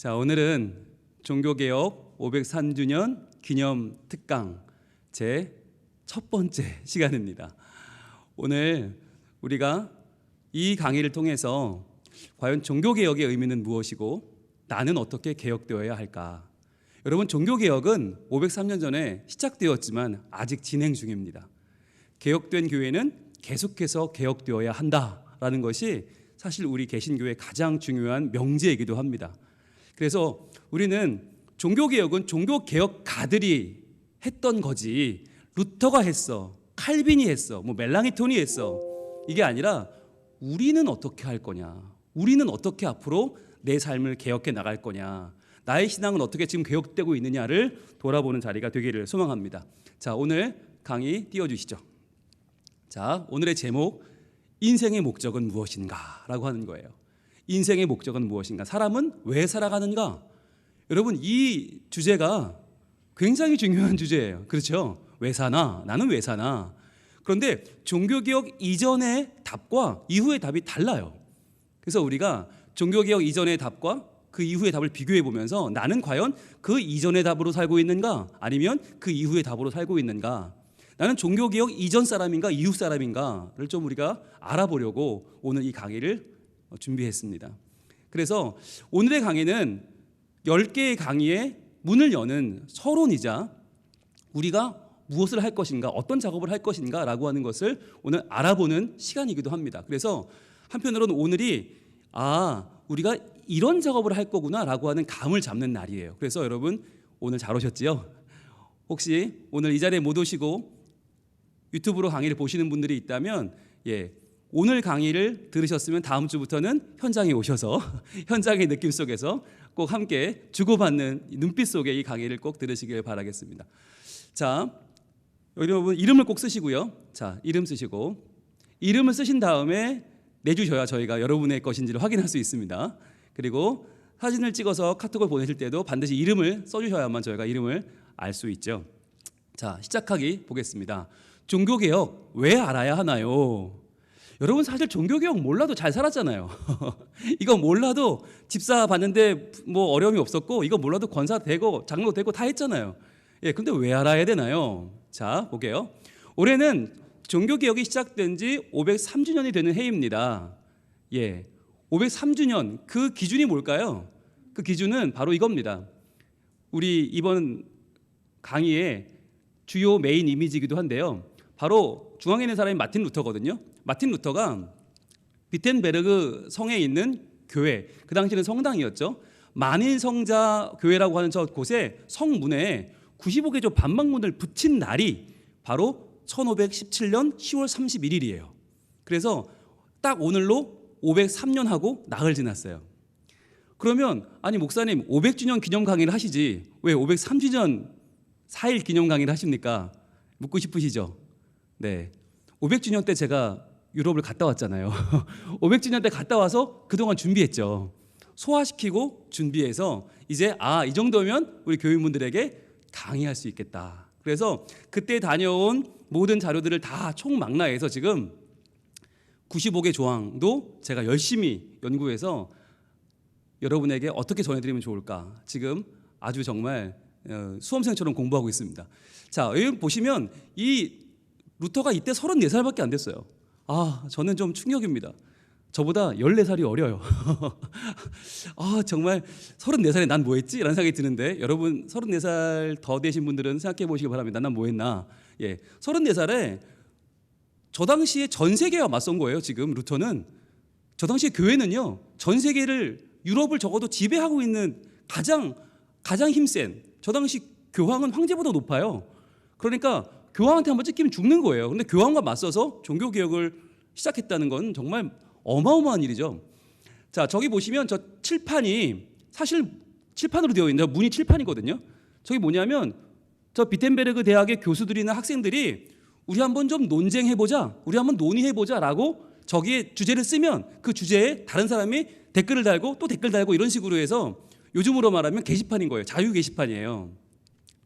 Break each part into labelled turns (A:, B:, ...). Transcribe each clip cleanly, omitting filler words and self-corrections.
A: 자, 오늘은 종교개혁 503주년 기념 특강 제 첫 번째 시간입니다. 오늘 우리가 이 강의를 통해서 과연 종교개혁의 의미는 무엇이고 나는 어떻게 개혁되어야 할까? 여러분, 종교개혁은 503년 전에 시작되었지만 아직 진행 중입니다. 개혁된 교회는 계속해서 개혁되어야 한다라는 것이 사실 우리 개신교의 가장 중요한 명제이기도 합니다. 그래서 우리는 종교개혁은 종교개혁가들이 했던 거지, 루터가 했어, 칼빈이 했어, 멜랑이톤이 했어, 이게 아니라 우리는 어떻게 할 거냐, 우리는 어떻게 앞으로 내 삶을 개혁해 나갈 거냐, 나의 신앙은 어떻게 지금 개혁되고 있느냐를 돌아보는 자리가 되기를 소망합니다. 자, 오늘 강의 띄워주시죠. 자, 오늘의 제목, 인생의 목적은 무엇인가? 라고 하는 거예요. 인생의 목적은 무엇인가? 사람은 왜 살아가는가? 여러분, 이 주제가 굉장히 중요한 주제예요. 그렇죠? 왜 사나? 나는 왜 사나? 그런데 종교개혁 이전의 답과 이후의 답이 달라요. 그래서 우리가 종교개혁 이전의 답과 그 이후의 답을 비교해 보면서 나는 과연 그 이전의 답으로 살고 있는가? 아니면 그 이후의 답으로 살고 있는가? 나는 종교개혁 이전 사람인가 이후 사람인가를 좀 우리가 알아보려고 오늘 이 강의를 준비했습니다. 그래서 오늘의 강의는 10개의 강의에 문을 여는 서론이자 우리가 무엇을 할 것인가, 어떤 작업을 할 것인가 라고 하는 것을 오늘 알아보는 시간이기도 합니다. 그래서 한편으로는 오늘이 우리가 이런 작업을 할 거구나 라고 하는 감을 잡는 날이에요. 그래서 여러분, 오늘 잘 오셨지요? 혹시 오늘 이 자리에 못 오시고 유튜브로 강의를 보시는 분들이 있다면, 오늘 강의를 들으셨으면 다음 주부터는 현장에 오셔서 현장의 느낌 속에서 꼭 함께 주고받는 눈빛 속에 이 강의를 꼭 들으시길 바라겠습니다. 자, 여러분 이름을 꼭 쓰시고요. 자, 이름 쓰시고, 이름을 쓰신 다음에 내주셔야 저희가 여러분의 것인지를 확인할 수 있습니다. 그리고 사진을 찍어서 카톡을 보내실 때도 반드시 이름을 써주셔야만 저희가 이름을 알 수 있죠. 자, 시작하기 보겠습니다. 종교개혁 왜 알아야 하나요? 여러분, 사실 종교개혁 몰라도 잘 살았잖아요. 이거 몰라도 집사 받는데 어려움이 없었고, 이거 몰라도 권사 되고 장로 되고 다 했잖아요. 근데 왜 알아야 되나요? 자, 볼게요. 올해는 종교개혁이 시작된 지 503주년이 되는 해입니다. 503주년, 그 기준이 뭘까요? 그 기준은 바로 이겁니다. 우리 이번 강의의 주요 메인 이미지이기도 한데요. 바로 중앙에 있는 사람이 마틴 루터거든요. 마틴 루터가 비텐베르그 성에 있는 교회, 그 당시에는 성당이었죠. 만인성자 교회라고 하는 저 곳에 성문에 95개조 반박문을 붙인 날이 바로 1517년 10월 31일이에요. 그래서 딱 오늘로 503년하고 나흘 지났어요. 그러면 목사님 500주년 기념 강의를 하시지 왜 503주년 4일 기념 강의를 하십니까? 묻고 싶으시죠? 네, 500주년 때 제가 유럽을 갔다 왔잖아요. 500주년 때 갔다 와서 그동안 준비했죠. 소화시키고 준비해서 이제 이 정도면 우리 교인분들에게 강의할 수 있겠다. 그래서 그때 다녀온 모든 자료들을 다 총망라해서 지금 95개 조항도 제가 열심히 연구해서 여러분에게 어떻게 전해드리면 좋을까 지금 아주 정말 수험생처럼 공부하고 있습니다. 자, 여기 보시면 이 루터가 이때 34살밖에 안 됐어요. 저는 좀 충격입니다. 저보다 14살이 어려요. 정말 34살에 난 뭐 했지? 라는 생각이 드는데, 여러분 34살 더 되신 분들은 생각해 보시기 바랍니다. 난 뭐 했나? 34살에 저 당시에 전 세계와 맞선 거예요. 지금 루터는 저 당시에 교회는요, 전 세계를, 유럽을 적어도 지배하고 있는 가장 힘센, 저 당시 교황은 황제보다 높아요. 그러니까 교황한테 한번 찍히면 죽는 거예요. 그런데 교황과 맞서서 종교개혁을 시작했다는 건 정말 어마어마한 일이죠. 자, 저기 보시면 저 칠판이 사실 칠판으로 되어 있는데 문이 칠판이거든요. 저기 뭐냐면 저 비텐베르그 대학의 교수들이나 학생들이 우리 한번 좀 논쟁해보자, 우리 한번 논의해보자 라고 저기에 주제를 쓰면 그 주제에 다른 사람이 댓글을 달고 또 댓글 달고 이런 식으로 해서 요즘으로 말하면 게시판인 거예요. 자유 게시판이에요.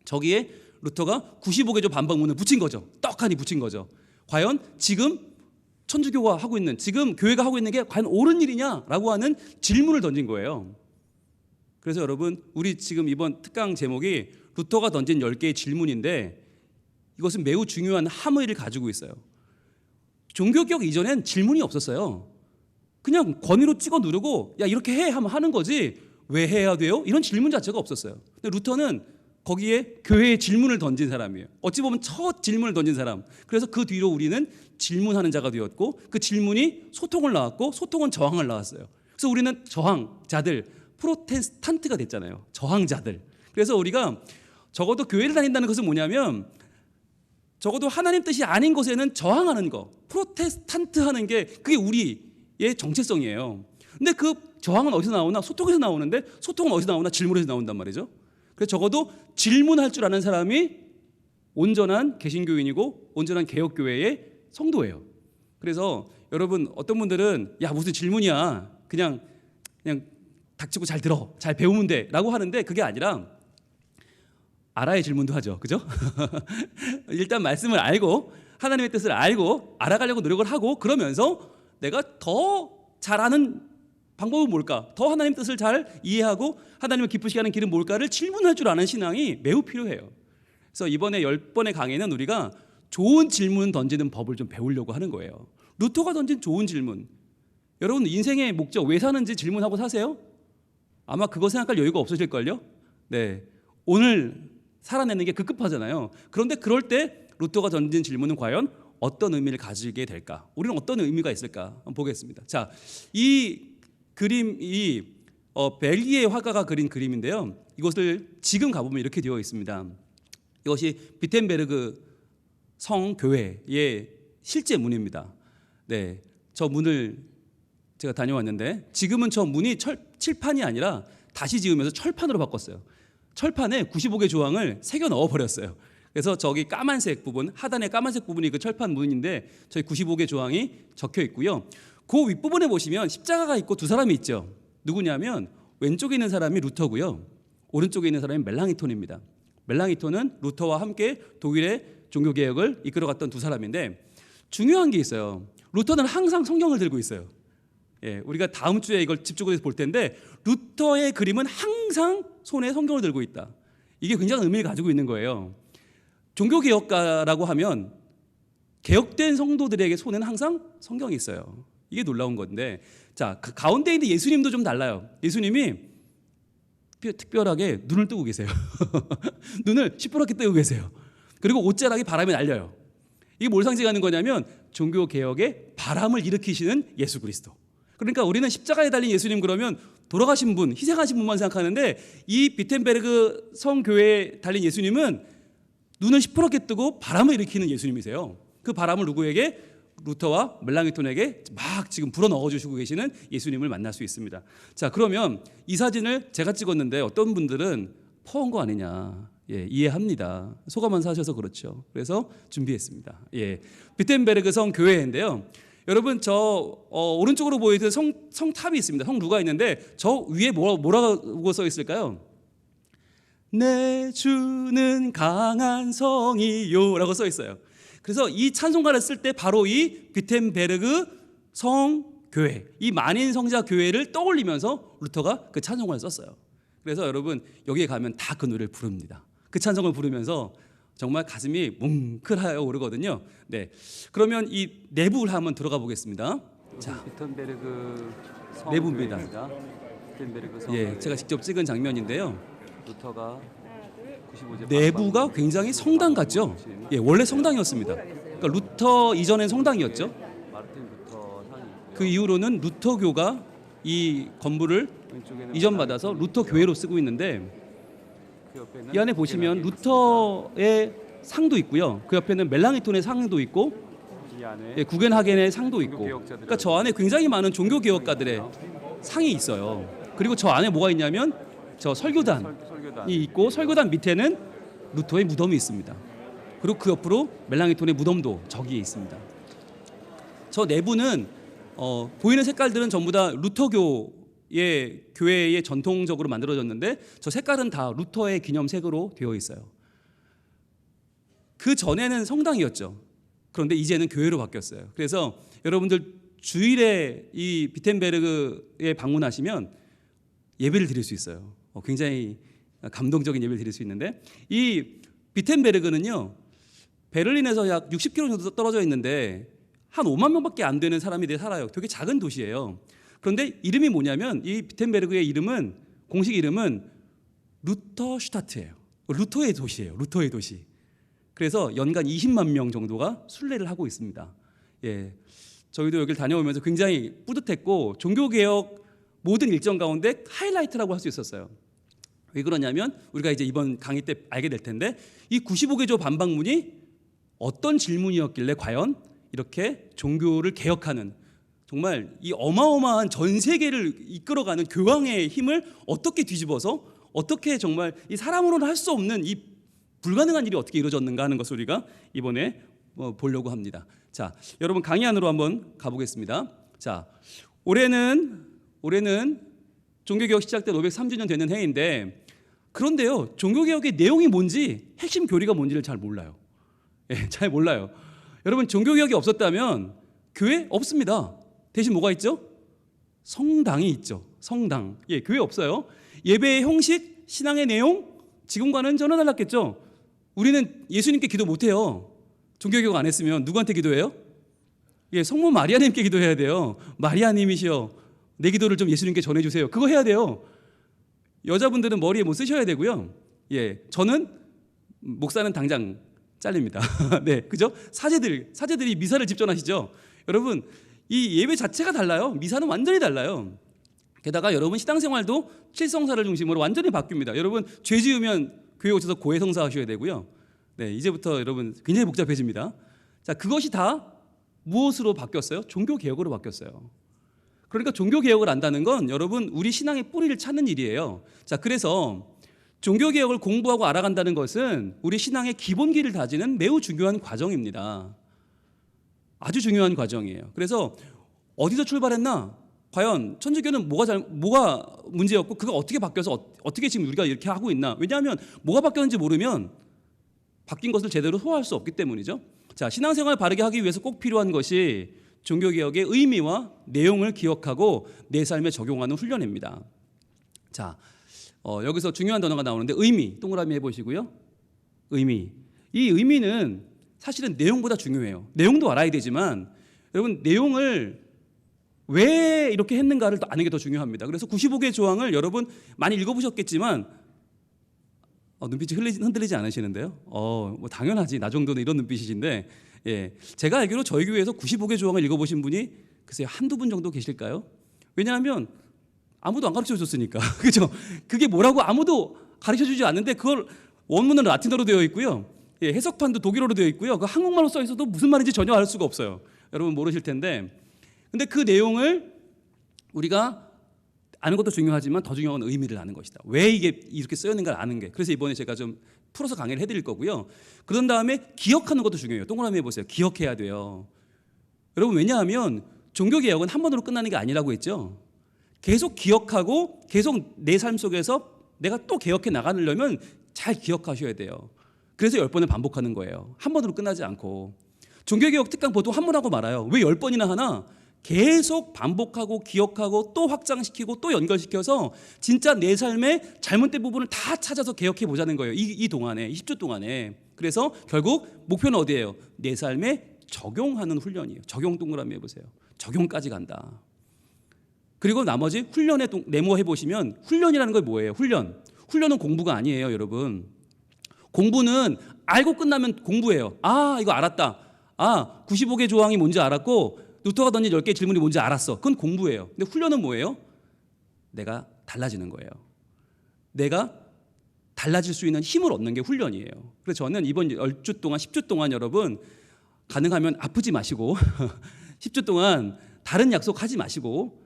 A: 저기에 루터가 95개조 반박문을 붙인 거죠. 떡하니 붙인 거죠. 과연 지금 천주교가 하고 있는, 지금 교회가 하고 있는 게 과연 옳은 일이냐라고 하는 질문을 던진 거예요. 그래서 여러분 우리 지금 이번 특강 제목이 루터가 던진 10개의 질문인데 이것은 매우 중요한 함의를 가지고 있어요. 종교개혁 이전엔 질문이 없었어요. 그냥 권위로 찍어 누르고 야 이렇게 해 하면 하는 거지 왜 해야 돼요? 이런 질문 자체가 없었어요. 근데 루터는 거기에 교회에 질문을 던진 사람이에요. 어찌 보면 첫 질문을 던진 사람. 그래서 그 뒤로 우리는 질문하는 자가 되었고 그 질문이 소통을 낳았고 소통은 저항을 낳았어요. 그래서 우리는 저항자들, 프로테스탄트가 됐잖아요. 저항자들. 그래서 우리가 적어도 교회를 다닌다는 것은 뭐냐면 적어도 하나님 뜻이 아닌 것에는 저항하는 거, 프로테스탄트 하는 게 그게 우리의 정체성이에요. 근데 그 저항은 어디서 나오나? 소통에서 나오는데 소통은 어디서 나오나? 질문에서 나온단 말이죠. 그래서 적어도 질문할 줄 아는 사람이 온전한 개신교인이고 온전한 개혁교회의 성도예요. 그래서 여러분 어떤 분들은 야 무슨 질문이야 그냥 닥치고 잘 들어 잘 배우면 돼 라고 하는데 그게 아니라 알아야 질문도 하죠. 그죠? 일단 말씀을 알고 하나님의 뜻을 알고 알아가려고 노력을 하고 그러면서 내가 더 잘 아는 방법은 뭘까? 더 하나님 뜻을 잘 이해하고 하나님을 기쁘시게 하는 길은 뭘까를 질문할 줄 아는 신앙이 매우 필요해요. 그래서 이번에 10번의 강의는 우리가 좋은 질문 던지는 법을 좀 배우려고 하는 거예요. 루터가 던진 좋은 질문. 여러분 인생의 목적 왜 사는지 질문하고 사세요? 아마 그거 생각할 여유가 없으실걸요? 네, 오늘 살아내는 게 급급하잖아요. 그런데 그럴 때 루터가 던진 질문은 과연 어떤 의미를 가지게 될까? 우리는 어떤 의미가 있을까? 한번 보겠습니다. 자, 이 그림이 벨기에 화가가 그린 그림인데요. 이것을 지금 가보면 이렇게 되어 있습니다. 이것이 비텐베르그 성교회의 실제 문입니다. 네, 저 문을 제가 다녀왔는데 지금은 저 문이 칠판이 아니라 다시 지으면서 철판으로 바꿨어요. 철판에 95개 조항을 새겨 넣어 버렸어요. 그래서 저기 까만색 부분, 하단의 까만색 부분이 그 철판 문인데 저희 95개 조항이 적혀 있고요. 그 윗부분에 보시면 십자가가 있고 두 사람이 있죠. 누구냐면 왼쪽에 있는 사람이 루터고요. 오른쪽에 있는 사람이 멜랑이톤입니다. 멜랑이톤은 루터와 함께 독일의 종교개혁을 이끌어갔던 두 사람인데 중요한 게 있어요. 루터는 항상 성경을 들고 있어요. 예, 우리가 다음 주에 이걸 집중해서 볼 텐데 루터의 그림은 항상 손에 성경을 들고 있다. 이게 굉장한 의미를 가지고 있는 거예요. 종교개혁가라고 하면 개혁된 성도들에게 손에는 항상 성경이 있어요. 이게 놀라운 건데 자, 그 가운데 있는 예수님도 좀 달라요. 예수님이 특별하게 눈을 뜨고 계세요. 눈을 시퍼렇게 뜨고 계세요. 그리고 옷자락이 바람에 날려요. 이게 뭘 상징하는 거냐면 종교개혁의 바람을 일으키시는 예수 그리스도. 그러니까 우리는 십자가에 달린 예수님 그러면 돌아가신 분, 희생하신 분만 생각하는데 이 비텐베르그 성교회에 달린 예수님은 눈을 시퍼렇게 뜨고 바람을 일으키는 예수님이세요. 그 바람을 누구에게? 루터와 멜랑이톤에게 막 지금 불어 넣어주시고 계시는 예수님을 만날 수 있습니다. 자, 그러면 이 사진을 제가 찍었는데 어떤 분들은 퍼온 거 아니냐, 예, 이해합니다. 소감만 사셔서 그렇죠. 그래서 준비했습니다. 예, 비텐베르그 성교회인데요. 여러분 저 오른쪽으로 보이는 성탑이 있습니다. 성루가 있는데 저 위에 뭐라고 써 있을까요? 내 주는 강한 성이요 라고 써 있어요. 그래서 이 찬송가를 쓸 때 바로 이 비텐베르그 성교회, 이 만인 성자 교회를 떠올리면서 루터가 그 찬송가를 썼어요. 그래서 여러분 여기에 가면 다 그 노래를 부릅니다. 그 찬송을 부르면서 정말 가슴이 뭉클하여 오르거든요. 네, 그러면 이 내부를 한번 들어가 보겠습니다. 자,
B: 비텐베르그
A: 내부입니다.
B: 비텐베르그
A: 예, 제가 직접 찍은 장면인데요.
B: 루터가 95제
A: 내부가 굉장히 성당 같죠? 예, 원래 성당이었습니다. 그러니까 루터 이전엔 성당이었죠.
B: 마르틴 루터 상이 있고요.
A: 그 이후로는 루터교가 이 건물을
B: 왼쪽에는
A: 이전받아서 루터 교회로 쓰고 있는데
B: 그 옆에는
A: 이 안에 보시면 루터의 상도 있고요. 그 옆에는 멜랑이톤의 상도 있고
B: 이 안에
A: 예, 구겐하겐의 상도 있고. 그러니까 저 안에 굉장히 많은 종교 개혁가들의 상이 있어요. 그리고 저 안에 뭐가 있냐면 저 설교단이
B: 설교단
A: 있고 설교단 밑에는 루터의 무덤이 있습니다. 그리고 그 옆으로 멜랑이톤의 무덤도 저기에 있습니다. 저 내부는 보이는 색깔들은 전부 다 루터교의 교회의 전통적으로 만들어졌는데 저 색깔은 다 루터의 기념색으로 되어 있어요. 그 전에는 성당이었죠. 그런데 이제는 교회로 바뀌었어요. 그래서 여러분들 주일에 이 비텐베르그에 방문하시면 예배를 드릴 수 있어요. 굉장히 감동적인 예배를 드릴 수 있는데 이 비텐베르그는요. 베를린에서 약 60km 정도 떨어져 있는데 한 5만 명밖에 안 되는 사람이 살아요. 되게 작은 도시예요. 그런데 이름이 뭐냐면 이 비텐베르그의 이름은 공식 이름은 루터슈타트예요. 루터의 도시예요. 루터의 도시. 그래서 연간 20만 명 정도가 순례를 하고 있습니다. 예, 저희도 여기를 다녀오면서 굉장히 뿌듯했고 종교개혁 모든 일정 가운데 하이라이트라고 할 수 있었어요. 왜 그러냐면 우리가 이제 이번 강의 때 알게 될 텐데 이 95개조 반박문이 어떤 질문이었길래 과연 이렇게 종교를 개혁하는 정말 이 어마어마한 전 세계를 이끌어가는 교황의 힘을 어떻게 뒤집어서 어떻게 정말 이 사람으로는 할 수 없는 이 불가능한 일이 어떻게 이루어졌는가 하는 것을 우리가 이번에 보려고 합니다. 자, 여러분 강의 안으로 한번 가보겠습니다. 자, 올해는 종교개혁 시작된 503주년 되는 해인데 그런데요, 종교개혁의 내용이 뭔지 핵심 교리가 뭔지를 잘 몰라요. 예, 잘 몰라요. 여러분 종교개혁이 없었다면 교회 없습니다. 대신 뭐가 있죠? 성당이 있죠. 성당. 예, 교회 없어요. 예배의 형식, 신앙의 내용 지금과는 전혀 달랐겠죠. 우리는 예수님께 기도 못해요. 종교개혁 안 했으면 누구한테 기도해요? 예, 성모 마리아님께 기도해야 돼요. 마리아님이시여 내 기도를 좀 예수님께 전해주세요. 그거 해야 돼요. 여자분들은 머리에 뭐 쓰셔야 되고요. 예, 저는 목사는 당장 잘립니다. 네, 그죠? 사제들이 미사를 집전하시죠. 여러분 이 예배 자체가 달라요. 미사는 완전히 달라요. 게다가 여러분 신앙생활도 칠성사를 중심으로 완전히 바뀝니다. 여러분 죄 지으면 교회 오셔서 고해성사 하셔야 되고요. 네, 이제부터 여러분 굉장히 복잡해집니다. 자, 그것이 다 무엇으로 바뀌었어요? 종교개혁으로 바뀌었어요. 그러니까 종교개혁을 안다는 건 여러분 우리 신앙의 뿌리를 찾는 일이에요. 자, 그래서 종교개혁을 공부하고 알아간다는 것은 우리 신앙의 기본기를 다지는 매우 중요한 과정입니다. 아주 중요한 과정이에요. 그래서 어디서 출발했나? 과연 천주교는 뭐가 문제였고 그가 어떻게 바뀌어서 어떻게 지금 우리가 이렇게 하고 있나? 왜냐하면 뭐가 바뀌었는지 모르면 바뀐 것을 제대로 소화할 수 없기 때문이죠. 자, 신앙생활을 바르게 하기 위해서 꼭 필요한 것이 종교개혁의 의미와 내용을 기억하고 내 삶에 적용하는 훈련입니다. 자, 여기서 중요한 단어가 나오는데 의미, 동그라미 해보시고요. 의미. 이 의미는 사실은 내용보다 중요해요. 내용도 알아야 되지만 여러분 내용을 왜 이렇게 했는가를 아는 게 더 중요합니다. 그래서 95개 조항을 여러분 많이 읽어보셨겠지만 눈빛이 흔들리지 않으시는데요. 뭐 당연하지. 나 정도는 이런 눈빛이신데 예, 제가 알기로 저희 교회에서 95개 조항을 읽어보신 분이 글쎄요 한두 분 정도 계실까요? 왜냐하면 아무도 안 가르쳐줬으니까 그죠? 그게 뭐라고 아무도 가르쳐주지 않는데 그걸 원문은 라틴어로 되어 있고요. 예, 해석판도 독일어로 되어 있고요. 그 한국말로 써 있어도 무슨 말인지 전혀 알 수가 없어요. 여러분 모르실 텐데 근데 그 내용을 우리가 아는 것도 중요하지만 더 중요한 건 의미를 아는 것이다. 왜 이게 이렇게 쓰였는가를 아는 게. 그래서 이번에 제가 좀 풀어서 강의를 해드릴 거고요. 그런 다음에 기억하는 것도 중요해요. 동그라미 해보세요. 기억해야 돼요. 여러분 왜냐하면 종교개혁은 한 번으로 끝나는 게 아니라고 했죠. 계속 기억하고 계속 내 삶 속에서 내가 또 개혁해 나가려면 잘 기억하셔야 돼요. 그래서 10번을 반복하는 거예요. 한 번으로 끝나지 않고. 종교개혁 특강 보통 한 번 하고 말아요. 왜 10번이나 하나? 계속 반복하고 기억하고 또 확장시키고 또 연결시켜서 진짜 내 삶의 잘못된 부분을 다 찾아서 개혁해 보자는 거예요. 이 동안에 10주 동안에. 그래서 결국 목표는 어디예요? 내 삶에 적용하는 훈련이에요. 적용 동그라미 해보세요. 적용까지 간다. 그리고 나머지 훈련에 네모 해보시면 훈련이라는 건 뭐예요? 훈련은 공부가 아니에요, 여러분. 공부는 알고 끝나면 공부예요. 아, 이거 알았다. 95개 조항이 뭔지 알았고 루터가 던진 10개 질문이 뭔지 알았어. 그건 공부예요. 근데 훈련은 뭐예요? 내가 달라지는 거예요. 내가 달라질 수 있는 힘을 얻는 게 훈련이에요. 그래서 저는 이번 10주 동안 10주 동안 여러분 가능하면 아프지 마시고 10주 동안 다른 약속하지 마시고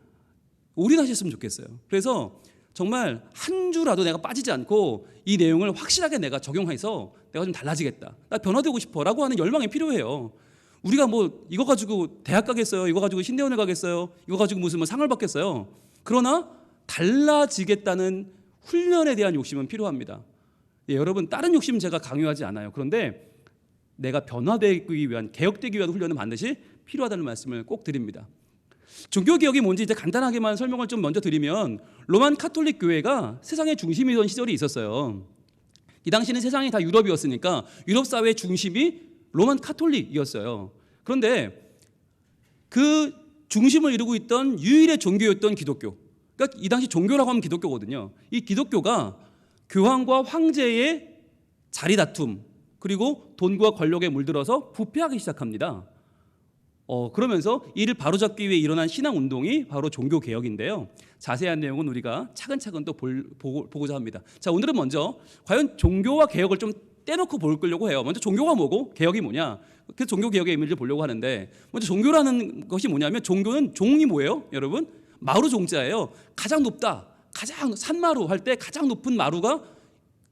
A: 올인하셨으면 좋겠어요. 그래서 정말 한 주라도 내가 빠지지 않고 이 내용을 확실하게 내가 적용해서 내가 좀 달라지겠다. 나 변화되고 싶어라고 하는 열망이 필요해요. 우리가 뭐 이거 가지고 대학 가겠어요? 이거 가지고 신대원을 가겠어요? 이거 가지고 무슨 상을 받겠어요? 그러나 달라지겠다는 훈련에 대한 욕심은 필요합니다. 예, 여러분 다른 욕심은 제가 강요하지 않아요. 그런데 내가 변화되기 위한 개혁되기 위한 훈련은 반드시 필요하다는 말씀을 꼭 드립니다. 종교 개혁이 뭔지 이제 간단하게만 설명을 좀 먼저 드리면 로만 카톨릭 교회가 세상의 중심이던 시절이 있었어요. 이 당시는 세상이 다 유럽이었으니까 유럽 사회의 중심이 로만 카톨릭이었어요. 그런데 그 중심을 이루고 있던 유일의 종교였던 기독교. 그러니까 이 당시 종교라고 하면 기독교거든요. 이 기독교가 교황과 황제의 자리 다툼 그리고 돈과 권력에 물들어서 부패하기 시작합니다. 그러면서 이를 바로잡기 위해 일어난 신앙 운동이 바로 종교 개혁인데요. 자세한 내용은 우리가 차근차근 또 보고자 합니다. 자, 오늘은 먼저 과연 종교와 개혁을 좀 떼놓고 보려고 해요. 먼저 종교가 뭐고 개혁이 뭐냐? 그 종교 개혁의 의미를 보려고 하는데 먼저 종교라는 것이 뭐냐면 종교는 종이 뭐예요? 여러분 마루 종자예요. 가장 높다, 가장 산마루 할 때 가장 높은 마루가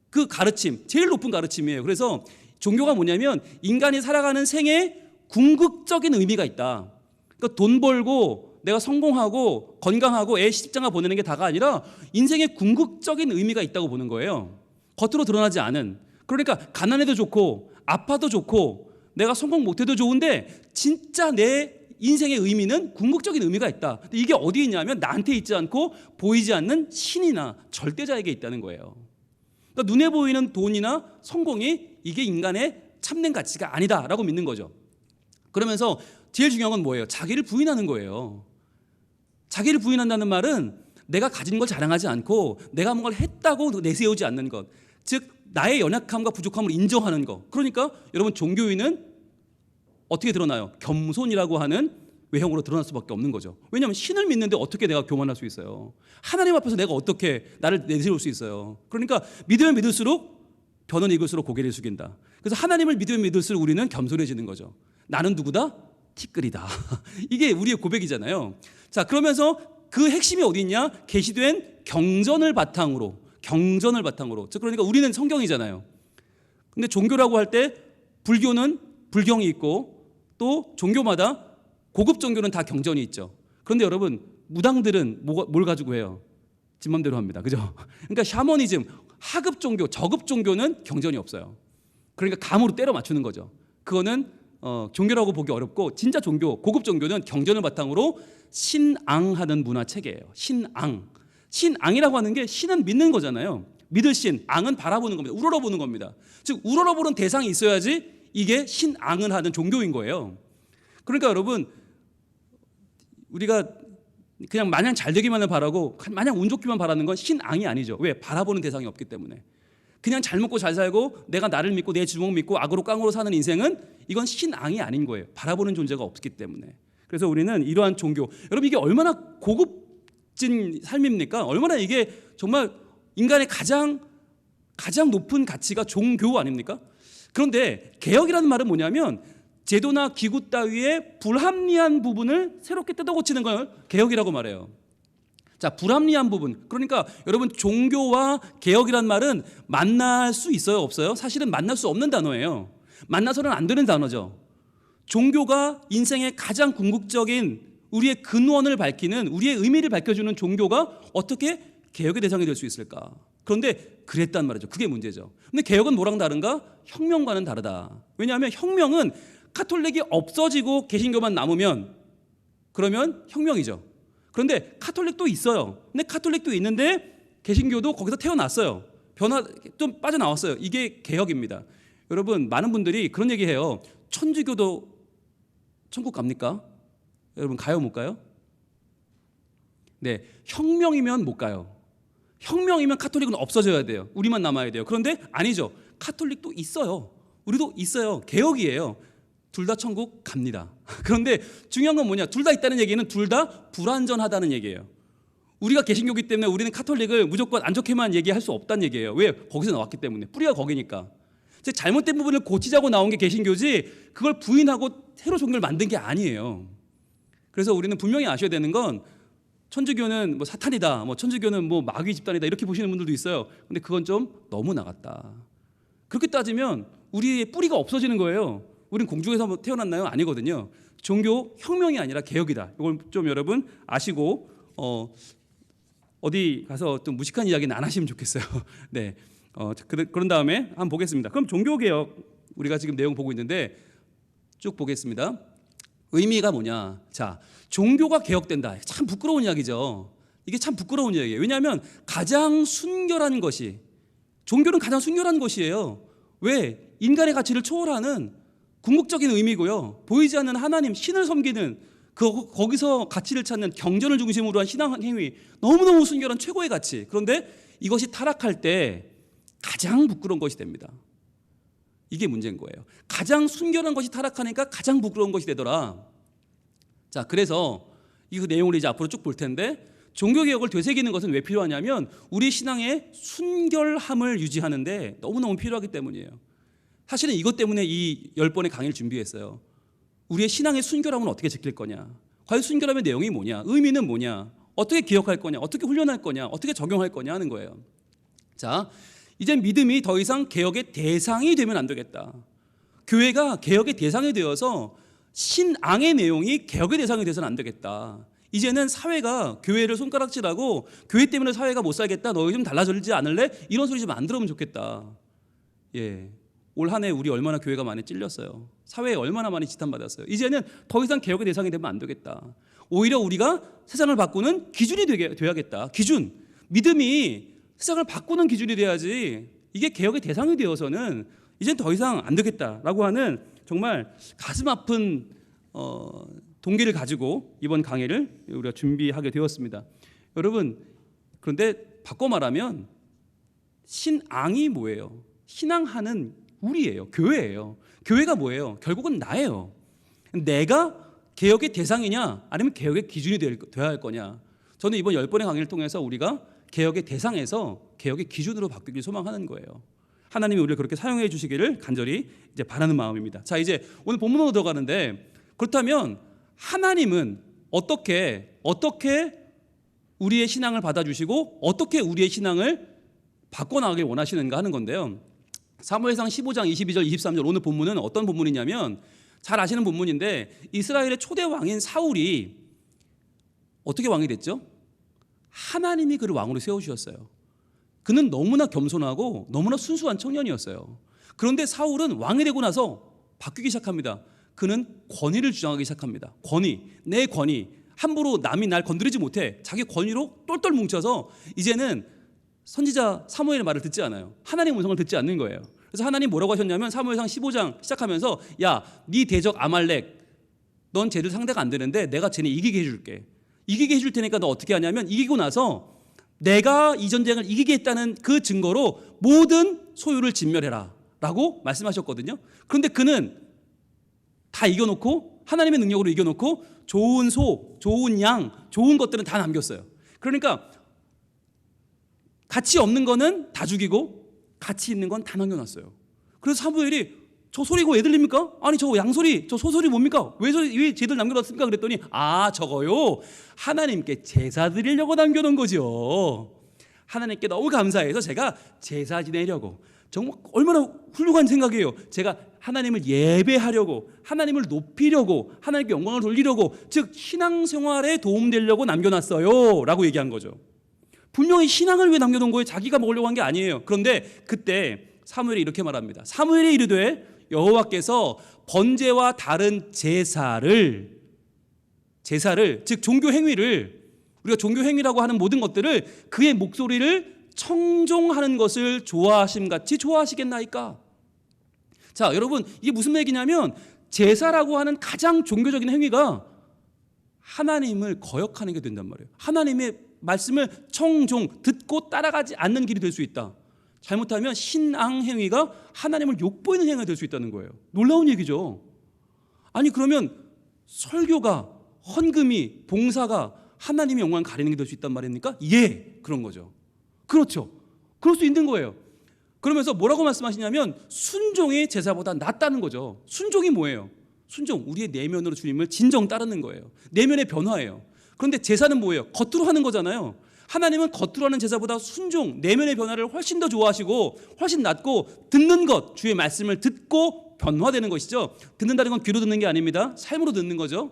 A: 그 가르침, 제일 높은 가르침이에요. 그래서 종교가 뭐냐면 인간이 살아가는 생에 궁극적인 의미가 있다. 그러니까 돈 벌고 내가 성공하고 건강하고 애 시집장가 보내는 게 다가 아니라 인생에 궁극적인 의미가 있다고 보는 거예요. 겉으로 드러나지 않은. 그러니까 가난해도 좋고 아파도 좋고 내가 성공 못해도 좋은데 진짜 내 인생의 의미는 궁극적인 의미가 있다. 근데 이게 어디 있냐면 나한테 있지 않고 보이지 않는 신이나 절대자에게 있다는 거예요. 그러니까 눈에 보이는 돈이나 성공이 이게 인간의 참된 가치가 아니다라고 믿는 거죠. 그러면서 제일 중요한 건 뭐예요? 자기를 부인하는 거예요. 자기를 부인한다는 말은 내가 가진 걸 자랑하지 않고 내가 뭔가를 했다고 내세우지 않는 것. 즉 나의 연약함과 부족함을 인정하는 것. 그러니까 여러분 종교인은 어떻게 드러나요? 겸손이라고 하는 외형으로 드러날 수밖에 없는 거죠. 왜냐하면 신을 믿는데 어떻게 내가 교만할 수 있어요? 하나님 앞에서 내가 어떻게 나를 내세울 수 있어요? 그러니까 믿으면 믿을수록 변은 익을수록 고개를 숙인다. 그래서 하나님을 믿으면 믿을수록 우리는 겸손해지는 거죠. 나는 누구다? 티끌이다. 이게 우리의 고백이잖아요. 자, 그러면서 그 핵심이 어디 있냐? 계시된 경전을 바탕으로. 즉 그러니까 우리는 성경이잖아요. 근데 종교라고 할 때 불교는 불경이 있고 또 종교마다 고급 종교는 다 경전이 있죠. 그런데 여러분 무당들은 뭘 가지고 해요? 지 맘대로 합니다. 그죠? 그러니까 샤머니즘, 하급 종교, 저급 종교는 경전이 없어요. 그러니까 감으로 때려 맞추는 거죠. 그거는 종교라고 보기 어렵고 진짜 종교, 고급 종교는 경전을 바탕으로 신앙하는 문화 체계예요. 신앙이라고 하는 게 신은 믿는 거잖아요. 믿을 신, 앙은 바라보는 겁니다. 우러러보는 겁니다. 즉 우러러보는 대상이 있어야지 이게 신앙을 하는 종교인 거예요. 그러니까 여러분 우리가 그냥 마냥 잘 되기만을 바라고 마냥 운 좋기만 바라는 건 신앙이 아니죠. 왜? 바라보는 대상이 없기 때문에. 그냥 잘 먹고 잘 살고 내가 나를 믿고 내 주먹 믿고 악으로 깡으로 사는 인생은 이건 신앙이 아닌 거예요. 바라보는 존재가 없기 때문에. 그래서 우리는 이러한 종교, 여러분 이게 얼마나 고급진 삶입니까? 얼마나 이게 정말 인간의 가장 높은 가치가 종교 아닙니까? 그런데 개혁이라는 말은 뭐냐면 제도나 기구 따위의 불합리한 부분을 새롭게 뜯어고치는 걸 개혁이라고 말해요. 자, 불합리한 부분. 그러니까 여러분 종교와 개혁이란 말은 만날 수 있어요, 없어요? 사실은 만날 수 없는 단어예요. 만나서는 안 되는 단어죠. 종교가 인생의 가장 궁극적인 우리의 근원을 밝히는 우리의 의미를 밝혀주는 종교가 어떻게 개혁의 대상이 될 수 있을까? 그런데 그랬단 말이죠. 그게 문제죠. 근데 개혁은 뭐랑 다른가? 혁명과는 다르다. 왜냐하면 혁명은 카톨릭이 없어지고 개신교만 남으면 그러면 혁명이죠. 그런데 카톨릭도 있어요. 근데 카톨릭도 있는데 개신교도 거기서 태어났어요. 좀 빠져나왔어요. 이게 개혁입니다. 여러분 많은 분들이 그런 얘기해요. 천주교도 천국 갑니까? 여러분 가요 못 가요? 네, 혁명이면 못 가요. 혁명이면 카톨릭은 없어져야 돼요. 우리만 남아야 돼요. 그런데 아니죠. 카톨릭도 있어요. 우리도 있어요. 개혁이에요. 둘 다 천국 갑니다. 그런데 중요한 건 뭐냐? 둘 다 있다는 얘기는 둘 다 불완전하다는 얘기예요. 우리가 개신교기 때문에 우리는 카톨릭을 무조건 안 좋게만 얘기할 수 없다는 얘기예요. 왜? 거기서 나왔기 때문에. 뿌리가 거기니까. 즉 잘못된 부분을 고치자고 나온 게 개신교지 그걸 부인하고 새로 종교를 만든 게 아니에요. 그래서 우리는 분명히 아셔야 되는 건 천주교는 뭐 사탄이다, 뭐 천주교는 뭐 마귀 집단이다 이렇게 보시는 분들도 있어요. 근데 그건 좀 너무 나갔다. 그렇게 따지면 우리의 뿌리가 없어지는 거예요. 우린 공중에서 태어났나요? 아니거든요. 종교 혁명이 아니라 개혁이다. 이걸 좀 여러분 아시고 어디 가서 좀 무식한 이야기는 안 하시면 좋겠어요. 네. 그런 다음에 한번 보겠습니다. 그럼 종교 개혁 우리가 지금 내용 보고 있는데 쭉 보겠습니다. 의미가 뭐냐? 자, 종교가 개혁된다. 참 부끄러운 이야기죠. 이게 참 부끄러운 이야기예요. 왜냐하면 가장 순결한 것이, 종교는 가장 순결한 것이에요. 왜? 인간의 가치를 초월하는 궁극적인 의미고요. 보이지 않는 하나님, 신을 섬기는 거기서 가치를 찾는 경전을 중심으로 한 신앙 행위, 너무너무 순결한 최고의 가치. 그런데 이것이 타락할 때 가장 부끄러운 것이 됩니다. 이게 문제인 거예요. 가장 순결한 것이 타락하니까 가장 부끄러운 것이 되더라. 자, 그래서 이 내용을 이제 앞으로 쭉 볼 텐데, 종교개혁을 되새기는 것은 왜 필요하냐면 우리 신앙의 순결함을 유지하는데 너무너무 필요하기 때문이에요. 사실은 이것 때문에 이 10번의 강의를 준비했어요. 우리의 신앙의 순결함은 어떻게 지킬 거냐? 과연 순결함의 내용이 뭐냐? 의미는 뭐냐? 어떻게 기억할 거냐? 어떻게 훈련할 거냐? 어떻게 적용할 거냐 하는 거예요. 자, 이제 믿음이 더 이상 개혁의 대상이 되면 안 되겠다. 교회가 개혁의 대상이 되어서 신앙의 내용이 개혁의 대상이 돼서는 안 되겠다. 이제는 사회가 교회를 손가락질하고 교회 때문에 사회가 못 살겠다. 너희 좀 달라지지 않을래? 이런 소리 좀 안 들으면 좋겠다. 예. 올 한 해 우리 얼마나 교회가 많이 찔렸어요. 사회에 얼마나 많이 지탄받았어요. 이제는 더 이상 개혁의 대상이 되면 안 되겠다. 오히려 우리가 세상을 바꾸는 기준이 돼야겠다. 기준. 믿음이 세상을 바꾸는 기준이 돼야지 이게 개혁의 대상이 되어서는 이젠 더 이상 안 되겠다라고 하는 정말 가슴 아픈 동기를 가지고 이번 강의를 우리가 준비하게 되었습니다. 여러분, 그런데 바꿔 말하면 신앙이 뭐예요? 신앙하는 우리예요. 교회예요. 교회가 뭐예요? 결국은 나예요. 내가 개혁의 대상이냐 아니면 개혁의 기준이 되어야 할 거냐. 저는 이번 10번의 강의를 통해서 우리가 개혁의 대상에서 개혁의 기준으로 바뀌길 소망하는 거예요. 하나님이 우리를 그렇게 사용해 주시기를 간절히 이제 바라는 마음입니다. 자, 이제 오늘 본문으로 들어가는데, 그렇다면 하나님은 어떻게 우리의 신앙을 받아주시고 어떻게 우리의 신앙을 바꿔나가길 원하시는가 하는 건데요. 사무엘상 15장 22절 23절 오늘 본문은 어떤 본문이냐면, 잘 아시는 본문인데 이스라엘의 초대 왕인 사울이 어떻게 왕이 됐죠? 하나님이 그를 왕으로 세워주셨어요. 그는 너무나 겸손하고 너무나 순수한 청년이었어요. 그런데 사울은 왕이 되고 나서 바뀌기 시작합니다. 그는 권위를 주장하기 시작합니다. 권위, 내 권위, 함부로 남이 날 건드리지 못해. 자기 권위로 똘똘 뭉쳐서 이제는 선지자 사무엘의 말을 듣지 않아요. 하나님의 음성을 듣지 않는 거예요. 그래서 하나님 뭐라고 하셨냐면 사무엘상 15장 시작하면서, 야, 네 대적 아말렉, 넌 쟤들 상대가 안 되는데 내가 쟤네 이기게 해줄게. 이기게 해줄 테니까 너 어떻게 하냐면, 이기고 나서 내가 이 전쟁을 이기게 했다는 그 증거로 모든 소유를 진멸해라 라고 말씀하셨거든요. 그런데 그는 다 이겨놓고, 하나님의 능력으로 이겨놓고 좋은 소, 좋은 양, 좋은 것들은 다 남겼어요. 그러니까 가치 없는 거는 다 죽이고 가치 있는 건 다 남겨놨어요. 그래서 사무엘이 저 소리 이거 왜 들립니까? 아니 저 양소리, 저 소소리 뭡니까? 왜 쟤들 남겨놨습니까? 그랬더니 저거요, 하나님께 제사 드리려고 남겨놓은 거죠. 하나님께 너무 감사해서 제가 제사 지내려고. 정말 얼마나 훌륭한 생각이에요. 제가 하나님을 예배하려고, 하나님을 높이려고, 하나님께 영광을 돌리려고, 즉 신앙생활에 도움되려고 남겨놨어요 라고 얘기한 거죠. 분명히 신앙을 왜 남겨놓은 거예요? 자기가 먹으려고 한 게 아니에요. 그런데 그때 사무엘이 이렇게 말합니다. 사무엘이 이르되 여호와께서 번제와 다른 제사를 즉 종교 행위를, 우리가 종교 행위라고 하는 모든 것들을 그의 목소리를 청종하는 것을 좋아하심같이 좋아하시겠나이까? 자, 여러분, 이게 무슨 얘기냐면 제사라고 하는 가장 종교적인 행위가 하나님을 거역하는 게 된단 말이에요. 하나님의 말씀을 청종, 듣고 따라가지 않는 길이 될 수 있다. 잘못하면 신앙 행위가 하나님을 욕보이는 행위가 될 수 있다는 거예요. 놀라운 얘기죠. 아니 그러면 설교가, 헌금이, 봉사가 하나님의 영광을 가리는 게 될 수 있단 말입니까? 예, 그런 거죠. 그렇죠. 그럴 수 있는 거예요. 그러면서 뭐라고 말씀하시냐면 순종이 제사보다 낫다는 거죠. 순종이 뭐예요? 순종, 우리의 내면으로 주님을 진정 따르는 거예요. 내면의 변화예요. 그런데 제사는 뭐예요? 겉으로 하는 거잖아요. 하나님은 겉으로 하는 제사보다 순종, 내면의 변화를 훨씬 더 좋아하시고 훨씬 낫고, 듣는 것, 주의 말씀을 듣고 변화되는 것이죠. 듣는다는 건 귀로 듣는 게 아닙니다. 삶으로 듣는 거죠.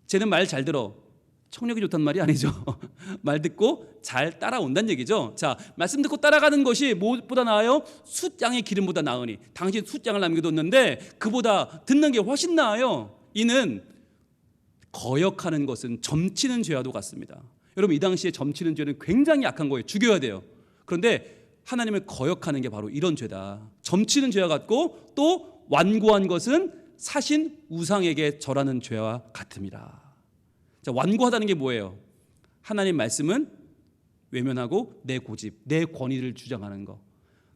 A: 쟤는 말 잘 들어. 청력이 좋단 말이 아니죠. 말 듣고 잘 따라온다는 얘기죠. 자, 말씀 듣고 따라가는 것이 무엇보다 나아요? 숫양의 기름보다 나으니. 당신 숫양을 남겨뒀는데 그보다 듣는 게 훨씬 나아요. 이는 거역하는 것은 점치는 죄와도 같습니다. 여러분 이 당시에 점치는 죄는 굉장히 약한 거예요. 죽여야 돼요. 그런데 하나님을 거역하는 게 바로 이런 죄다. 점치는 죄와 같고 또 완고한 것은 사신 우상에게 절하는 죄와 같음이라. 자, 완고하다는 게 뭐예요? 하나님 말씀은 외면하고 내 고집, 내 권위를 주장하는 거.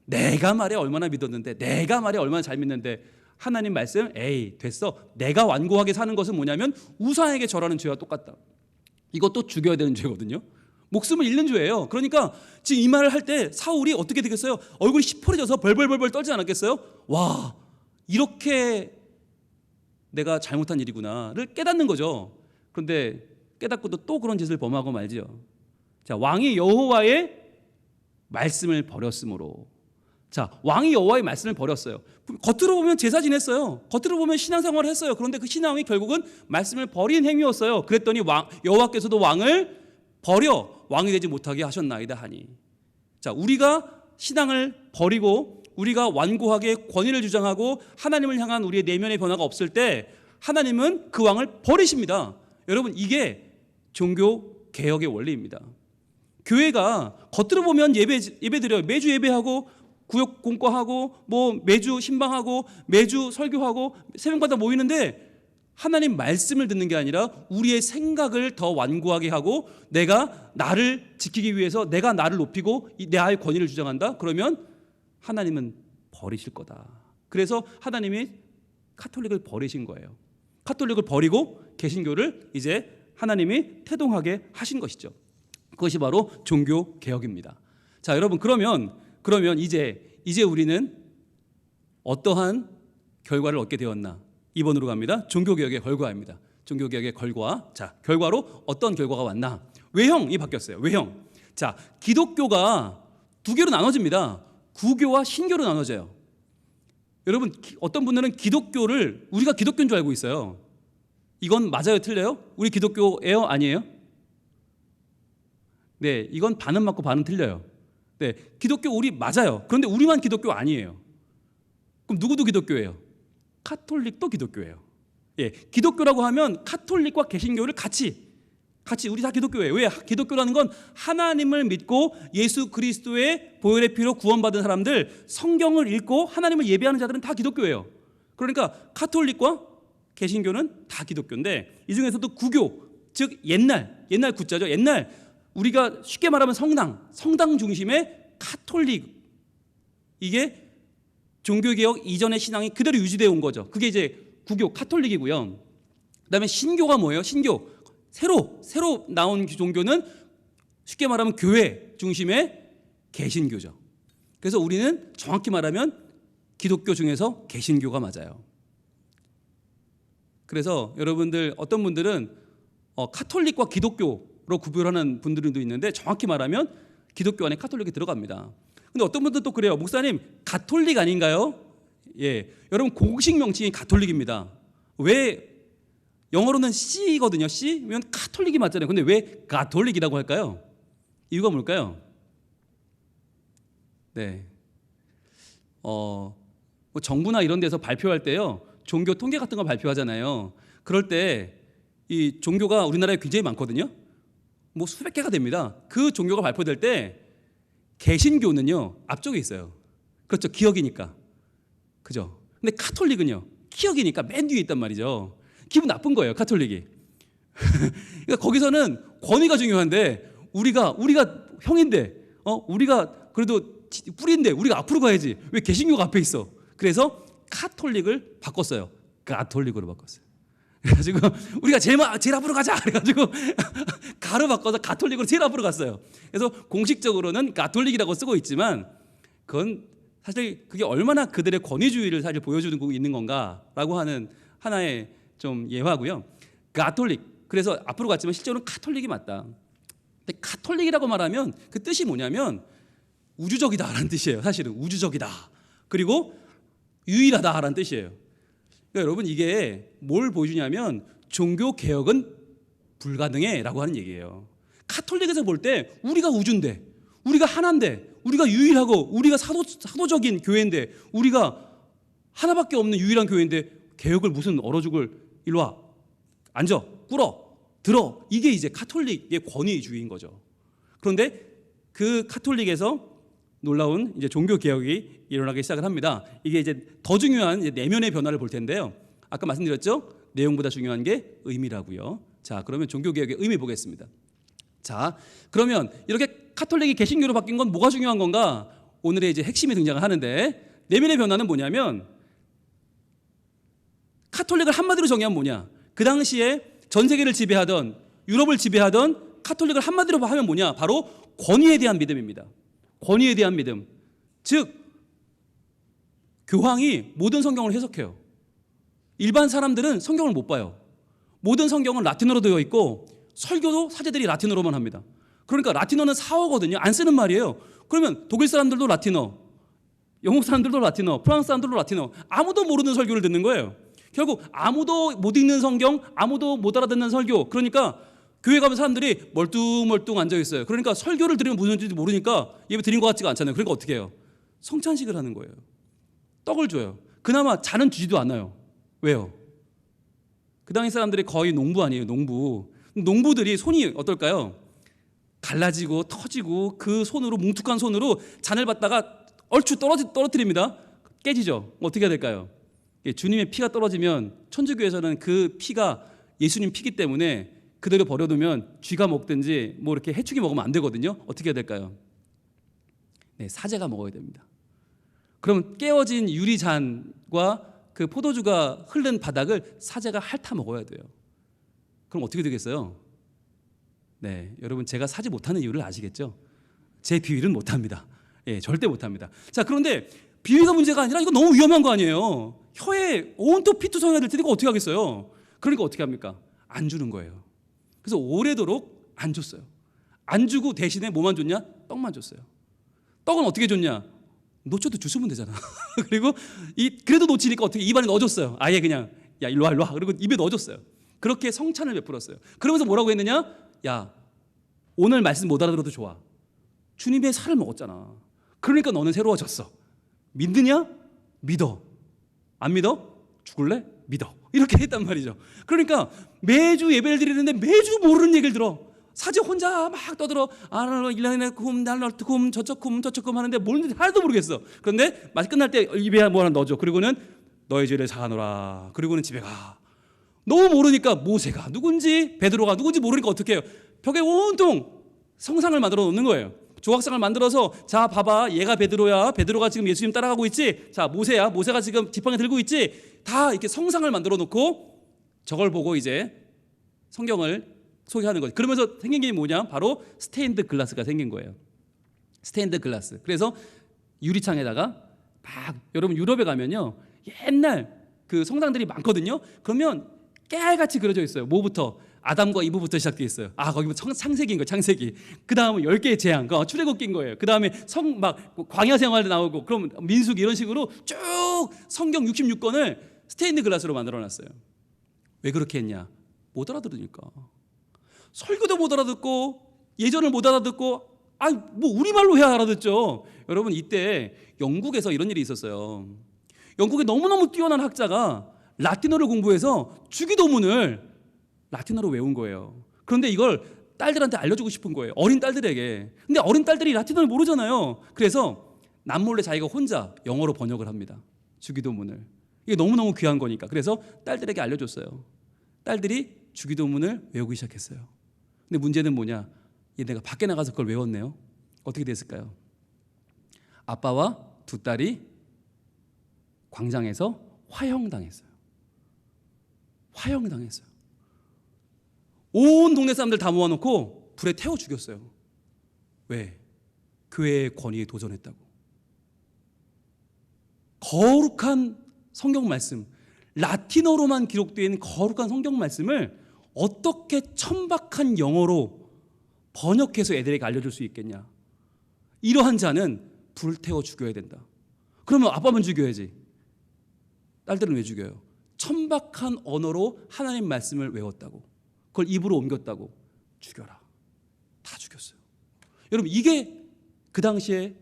A: 내가 말에 얼마나 믿었는데, 내가 말에 얼마나 잘 믿는데 하나님 말씀 에이 됐어. 내가 완고하게 사는 것은 뭐냐면 우상에게 절하는 죄와 똑같다. 이것도 죽여야 되는 죄거든요. 목숨을 잃는 죄예요. 그러니까 지금 이 말을 할 때 사울이 어떻게 되겠어요? 얼굴이 시퍼래져서 벌벌벌벌 떨지 않았겠어요? 와, 이렇게 내가 잘못한 일이구나를 깨닫는 거죠. 그런데 깨닫고도 또 그런 짓을 범하고 말지요. 자, 왕이 여호와의 말씀을 버렸으므로. 자, 왕이 여호와의 말씀을 버렸어요. 겉으로 보면 제사 지냈어요. 겉으로 보면 신앙생활을 했어요. 그런데 그 신앙이 결국은 말씀을 버린 행위였어요. 그랬더니 여호와께서도 왕을 버려 왕이 되지 못하게 하셨나이다 하니. 자, 우리가 신앙을 버리고 우리가 완고하게 권위를 주장하고 하나님을 향한 우리의 내면의 변화가 없을 때 하나님은 그 왕을 버리십니다. 여러분, 이게 종교 개혁의 원리입니다. 교회가 겉으로 보면 예배드려요. 매주 예배하고 구역 공과하고 뭐 매주 신방하고 매주 설교하고 새벽마다 모이는데 하나님 말씀을 듣는 게 아니라 우리의 생각을 더 완고하게 하고 내가 나를 지키기 위해서 내가 나를 높이고 내 아의 권위를 주장한다? 그러면 하나님은 버리실 거다. 그래서 하나님이 카톨릭을 버리신 거예요. 카톨릭을 버리고 개신교를 이제 하나님이 태동하게 하신 것이죠. 그것이 바로 종교 개혁입니다. 자, 여러분 그러면 이제 우리는 어떠한 결과를 얻게 되었나? 2번으로 갑니다. 종교개혁의 결과입니다. 종교개혁의 결과. 자, 결과로 어떤 결과가 왔나? 외형이 바뀌었어요. 외형. 자, 기독교가 두 개로 나눠집니다. 구교와 신교로 나눠져요. 여러분, 어떤 분들은 기독교를 우리가 기독교인 줄 알고 있어요. 이건 맞아요, 틀려요? 우리 기독교예요, 아니에요? 네, 이건 반은 맞고 반은 틀려요. 네, 기독교 우리 맞아요. 그런데 우리만 기독교 아니에요. 그럼 누구도 기독교예요? 카톨릭도 기독교예요. 예, 기독교라고 하면 카톨릭과 개신교를 같이 우리 다 기독교예요. 왜? 기독교라는 건 하나님을 믿고 예수 그리스도의 보혈의 피로 구원받은 사람들, 성경을 읽고 하나님을 예배하는 자들은 다 기독교예요. 그러니까 카톨릭과 개신교는 다 기독교인데 이 중에서도 구교, 즉 옛날 구자죠. 옛날 우리가 쉽게 말하면 성당 중심의 카톨릭, 이게 종교개혁 이전의 신앙이 그대로 유지되어 온 거죠. 그게 이제 구교, 카톨릭이고요. 그다음에 신교가 뭐예요? 신교. 새로 나온 종교는 쉽게 말하면 교회 중심의 개신교죠. 그래서 우리는 정확히 말하면 기독교 중에서 개신교가 맞아요. 그래서 여러분들 어떤 분들은 카톨릭과 기독교로 구별하는 분들도 있는데 정확히 말하면 기독교 안에 카톨릭이 들어갑니다. 근데 어떤 분들은 또 그래요. 목사님, 가톨릭 아닌가요? 예, 여러분 공식 명칭이 가톨릭입니다. 왜? 영어로는 C거든요. C면 카톨릭이 맞잖아요. 근데 왜 가톨릭이라고 할까요? 이유가 뭘까요? 네, 뭐 정부나 이런 데서 발표할 때요, 종교 통계 같은 거 발표하잖아요. 그럴 때 이 종교가 우리나라에 굉장히 많거든요. 뭐 수백 개가 됩니다. 그 종교가 발표될 때 개신교는요 앞쪽에 있어요. 그렇죠, 기억이니까. 그죠? 근데 카톨릭은요 기억이니까 맨 뒤에 있단 말이죠. 기분 나쁜 거예요, 카톨릭이. 그러니까 거기서는 권위가 중요한데 우리가 형인데, 우리가 그래도 뿌리인데 우리가 앞으로 가야지. 왜 개신교가 앞에 있어? 그래서 카톨릭을 바꿨어요. 가톨릭으로 바꿨어요. 그래가지고 우리가 제일 앞으로 가자. 그래가지고 가로 바꿔서 가톨릭으로 제일 앞으로 갔어요. 그래서 공식적으로는 가톨릭이라고 쓰고 있지만 그건 사실 그게 얼마나 그들의 권위주의를 사실 보여주는 있는 건가라고 하는 하나의 좀 예화고요. 가톨릭. 그래서 앞으로 갔지만 실제로는 카톨릭이 맞다. 근데 카톨릭이라고 말하면 그 뜻이 뭐냐면 우주적이다라는 뜻이에요. 사실은 우주적이다. 그리고 유일하다라는 뜻이에요. 그러니까 여러분 이게 뭘 보여주냐면 종교 개혁은 불가능해라고 하는 얘기예요. 카톨릭에서 볼 때 우리가 우주인데, 우리가 하나인데, 우리가 유일하고 우리가 사도적인 교회인데, 우리가 하나밖에 없는 유일한 교회인데 개혁을 무슨 얼어 죽을 일로 와 앉아 꿇어, 들어. 이게 이제 카톨릭의 권위주의인 거죠. 그런데 그 카톨릭에서 놀라운 이제 종교 개혁이 일어나기 시작을 합니다. 이게 이제 더 중요한 이제 내면의 변화를 볼 텐데요. 아까 말씀드렸죠? 내용보다 중요한 게 의미라고요. 자, 그러면 종교 개혁의 의미 보겠습니다. 자, 그러면 이렇게 카톨릭이 개신교로 바뀐 건 뭐가 중요한 건가? 오늘의 이제 핵심이 등장을 하는데, 내면의 변화는 뭐냐면, 카톨릭을 한마디로 정의하면 뭐냐? 그 당시에 전 세계를 지배하던, 유럽을 지배하던 카톨릭을 한마디로 하면 뭐냐? 바로 권위에 대한 믿음입니다. 권위에 대한 믿음. 즉, 교황이 모든 성경을 해석해요. 일반 사람들은 성경을 못 봐요. 모든 성경은 라틴어로 되어 있고 설교도 사제들이 라틴어로만 합니다. 그러니까 라틴어는 사어거든요. 안 쓰는 말이에요. 그러면 독일 사람들도 라틴어, 영국 사람들도 라틴어, 프랑스 사람들도 라틴어, 아무도 모르는 설교를 듣는 거예요. 결국 아무도 못 읽는 성경, 아무도 못 알아듣는 설교. 그러니까 교회 가면 사람들이 멀뚱멀뚱 앉아 있어요. 그러니까 설교를 들으면 무슨 뜻인지 모르니까 예배 드린 것 같지가 않잖아요. 그러니까 어떻게 해요? 성찬식을 하는 거예요. 떡을 줘요. 그나마 잔은 주지도 않아요. 왜요? 그 당시 사람들이 거의 농부 아니에요. 농부. 농부들이 손이 어떨까요? 갈라지고 터지고 그 손으로, 뭉툭한 손으로 잔을 받다가 얼추 떨어뜨립니다. 깨지죠. 어떻게 해야 될까요? 주님의 피가 떨어지면 천주교에서는 그 피가 예수님 피기 때문에 그대로 버려두면 쥐가 먹든지 뭐 이렇게 해충이 먹으면 안 되거든요. 어떻게 해야 될까요? 네, 사제가 먹어야 됩니다. 그럼 깨어진 유리잔과 그 포도주가 흐른 바닥을 사제가 핥아 먹어야 돼요. 그럼 어떻게 되겠어요? 네, 여러분 제가 사지 못하는 이유를 아시겠죠? 제 비위는 못합니다. 예, 절대 못합니다. 자, 그런데 비위가 문제가 아니라 이거 너무 위험한 거 아니에요? 혀에 온통 피투성이가 될 테니까 어떻게 하겠어요? 그러니까 어떻게 합니까? 안 주는 거예요. 그래서 오래도록 안 줬어요. 안 주고 대신에 뭐만 줬냐? 떡만 줬어요. 떡은 어떻게 줬냐? 놓쳐도 주시면 되잖아. 그리고 그래도 놓치니까 어떻게 입안에 넣어줬어요. 아예 그냥 야 일로 와. 그리고 입에 넣어줬어요. 그렇게 성찬을 베풀었어요. 그러면서 뭐라고 했느냐? 야, 오늘 말씀 못 알아들어도 좋아. 주님의 살을 먹었잖아. 그러니까 너는 새로워졌어. 믿느냐? 믿어. 안 믿어? 죽을래? 믿어. 이렇게 했단 말이죠. 그러니까 매주 예배를 드리는데 매주 모르는 얘기를 들어. 사제 혼자 막 떠들어. 저쪽 하는데 뭔지 하나도 모르겠어. 그런데 마치 끝날 때 입에 뭐 하나 넣어줘. 그리고는 너의 죄를 사하노라. 그리고는 집에 가. 너무 모르니까 모세가 누군지 베드로가 누군지 모르니까 어떻게 해요? 벽에 온통 성상을 만들어 놓는 거예요. 조각상을 만들어서 자 봐봐, 얘가 베드로야. 베드로가 지금 예수님 따라가고 있지. 자 모세야. 모세가 지금 지팡이 들고 있지. 다 이렇게 성상을 만들어 놓고 저걸 보고 이제 성경을 소개하는 거죠. 그러면서 생긴 게 뭐냐? 바로 스테인드 글라스가 생긴 거예요. 스테인드 글라스. 그래서 유리창에다가 막 여러분 유럽에 가면요 옛날 그 성당들이 많거든요. 그러면 깨알같이 그려져 있어요. 뭐부터? 아담과 이브부터 시작되어 있어요. 아, 거기부터 창세기인 거예요. 창세기. 그 다음은 10개의 재앙, 출애굽기인 거예요. 그 다음에 막 광야 생활도 나오고, 그럼 민수기 이런 식으로 쭉 성경 66권을 스테인드 글라스로 만들어놨어요. 왜 그렇게 했냐? 못 알아들으니까. 설교도 못 알아듣고 예전을 못 알아듣고, 뭐 우리말로 해야 알아듣죠. 여러분 이때 영국에서 이런 일이 있었어요. 영국의 너무너무 뛰어난 학자가 라틴어를 공부해서 주기도문을 라틴어로 외운 거예요. 그런데 이걸 딸들한테 알려주고 싶은 거예요. 어린 딸들에게. 근데 어린 딸들이 라틴어를 모르잖아요. 그래서 남몰래 자기가 혼자 영어로 번역을 합니다. 주기도문을. 이게 너무너무 귀한 거니까. 그래서 딸들에게 알려줬어요. 딸들이 주기도문을 외우기 시작했어요. 근데 문제는 뭐냐? 내가 밖에 나가서 그걸 외웠네요. 어떻게 됐을까요? 아빠와 두 딸이 광장에서 화형당했어요. 화형당했어요. 온 동네 사람들 다 모아놓고 불에 태워 죽였어요. 왜? 교회의 권위에 도전했다고. 거룩한 성경 말씀, 라틴어로만 기록된 거룩한 성경 말씀을 어떻게 천박한 영어로 번역해서 애들에게 알려줄 수 있겠냐? 이러한 자는 불 태워 죽여야 된다. 그러면 아빠만 죽여야지. 딸들은 왜 죽여요? 천박한 언어로 하나님 말씀을 외웠다고. 그걸 입으로 옮겼다고. 죽여라. 다 죽였어요. 여러분 이게 그 당시에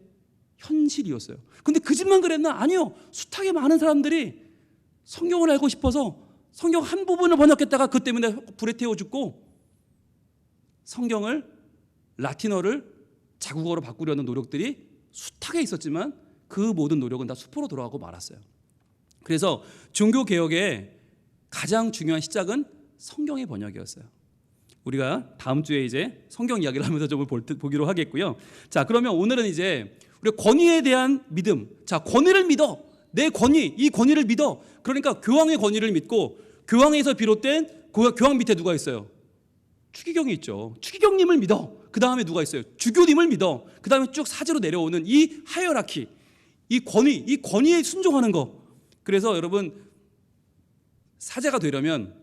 A: 현실이었어요. 근데 그 집만 그랬나? 아니요. 숱하게 많은 사람들이 성경을 알고 싶어서 성경 한 부분을 번역했다가 그것 때문에 불에 태워 죽고 성경을 라틴어를 자국어로 바꾸려는 노력들이 숱하게 있었지만 그 모든 노력은 다 수포로 돌아가고 말았어요. 그래서 종교개혁의 가장 중요한 시작은 성경의 번역이었어요. 우리가 다음 주에 이제 성경 이야기를 하면서 좀 보기로 하겠고요. 자, 그러면 오늘은 이제 우리 권위에 대한 믿음. 자, 권위를 믿어. 내 권위, 이 권위를 믿어. 그러니까 교황의 권위를 믿고 교황에서 비롯된 교황 밑에 누가 있어요? 추기경이 있죠. 추기경님을 믿어. 그 다음에 누가 있어요? 주교님을 믿어. 그 다음에 쭉 사제로 내려오는 이 하이어라키, 이 권위에 순종하는 거. 그래서 여러분 사제가 되려면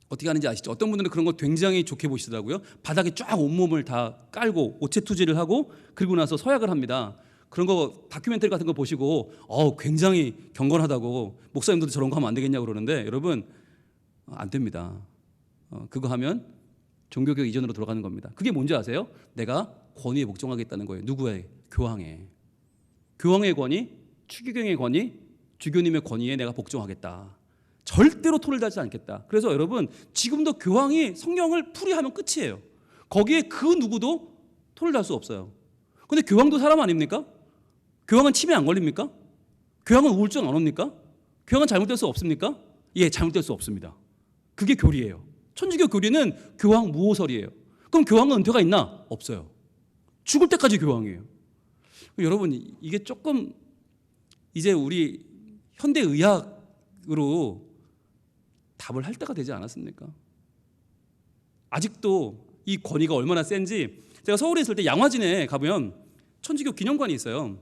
A: 어떻게 하는지 아시죠? 어떤 분들은 그런 거 굉장히 좋게 보시더라고요. 바닥에 쫙 온몸을 다 깔고 오체 투지를 하고 그리고 나서 서약을 합니다. 그런 거 다큐멘터리 같은 거 보시고 굉장히 경건하다고 목사님들도 저런 거 하면 안 되겠냐고 그러는데 여러분 안 됩니다. 그거 하면 종교개혁 이전으로 돌아가는 겁니다. 그게 뭔지 아세요? 내가 권위에 복종하겠다는 거예요. 누구의? 교황의. 교황의 권위, 추기경의 권위, 주교님의 권위에 내가 복종하겠다. 절대로 토를 달지 않겠다. 그래서 여러분 지금도 교황이 성령을 풀이하면 끝이에요. 거기에 그 누구도 토를 달 수 없어요. 근데 교황도 사람 아닙니까? 교황은 치매 안 걸립니까? 교황은 우울증 안 옵니까? 교황은 잘못될 수 없습니까? 예, 잘못될 수 없습니다. 그게 교리예요. 천주교 교리는 교황 무호설이에요. 그럼 교황은 은퇴가 있나? 없어요. 죽을 때까지 교황이에요. 여러분 이게 조금 이제 우리 현대의학으로 답을 할 때가 되지 않았습니까? 아직도 이 권위가 얼마나 센지 제가 서울에 있을 때 양화진에 가보면 천주교 기념관이 있어요.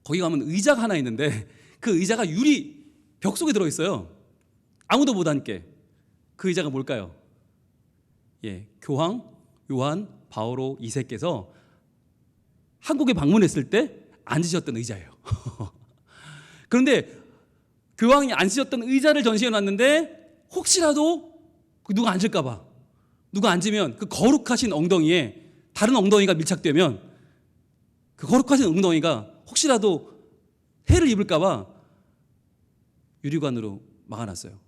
A: 거기 가면 의자가 하나 있는데 그 의자가 유리 벽 속에 들어있어요. 아무도 못 앉게. 그 의자가 뭘까요? 예, 교황 요한 바오로 2세께서 한국에 방문했을 때 앉으셨던 의자예요. 그런데 교황이 앉으셨던 의자를 전시해 놨는데 혹시라도 누가 앉을까 봐, 누가 앉으면 그 거룩하신 엉덩이에 다른 엉덩이가 밀착되면 그 거룩하신 엉덩이가 혹시라도 해를 입을까 봐 유리관으로 막아놨어요.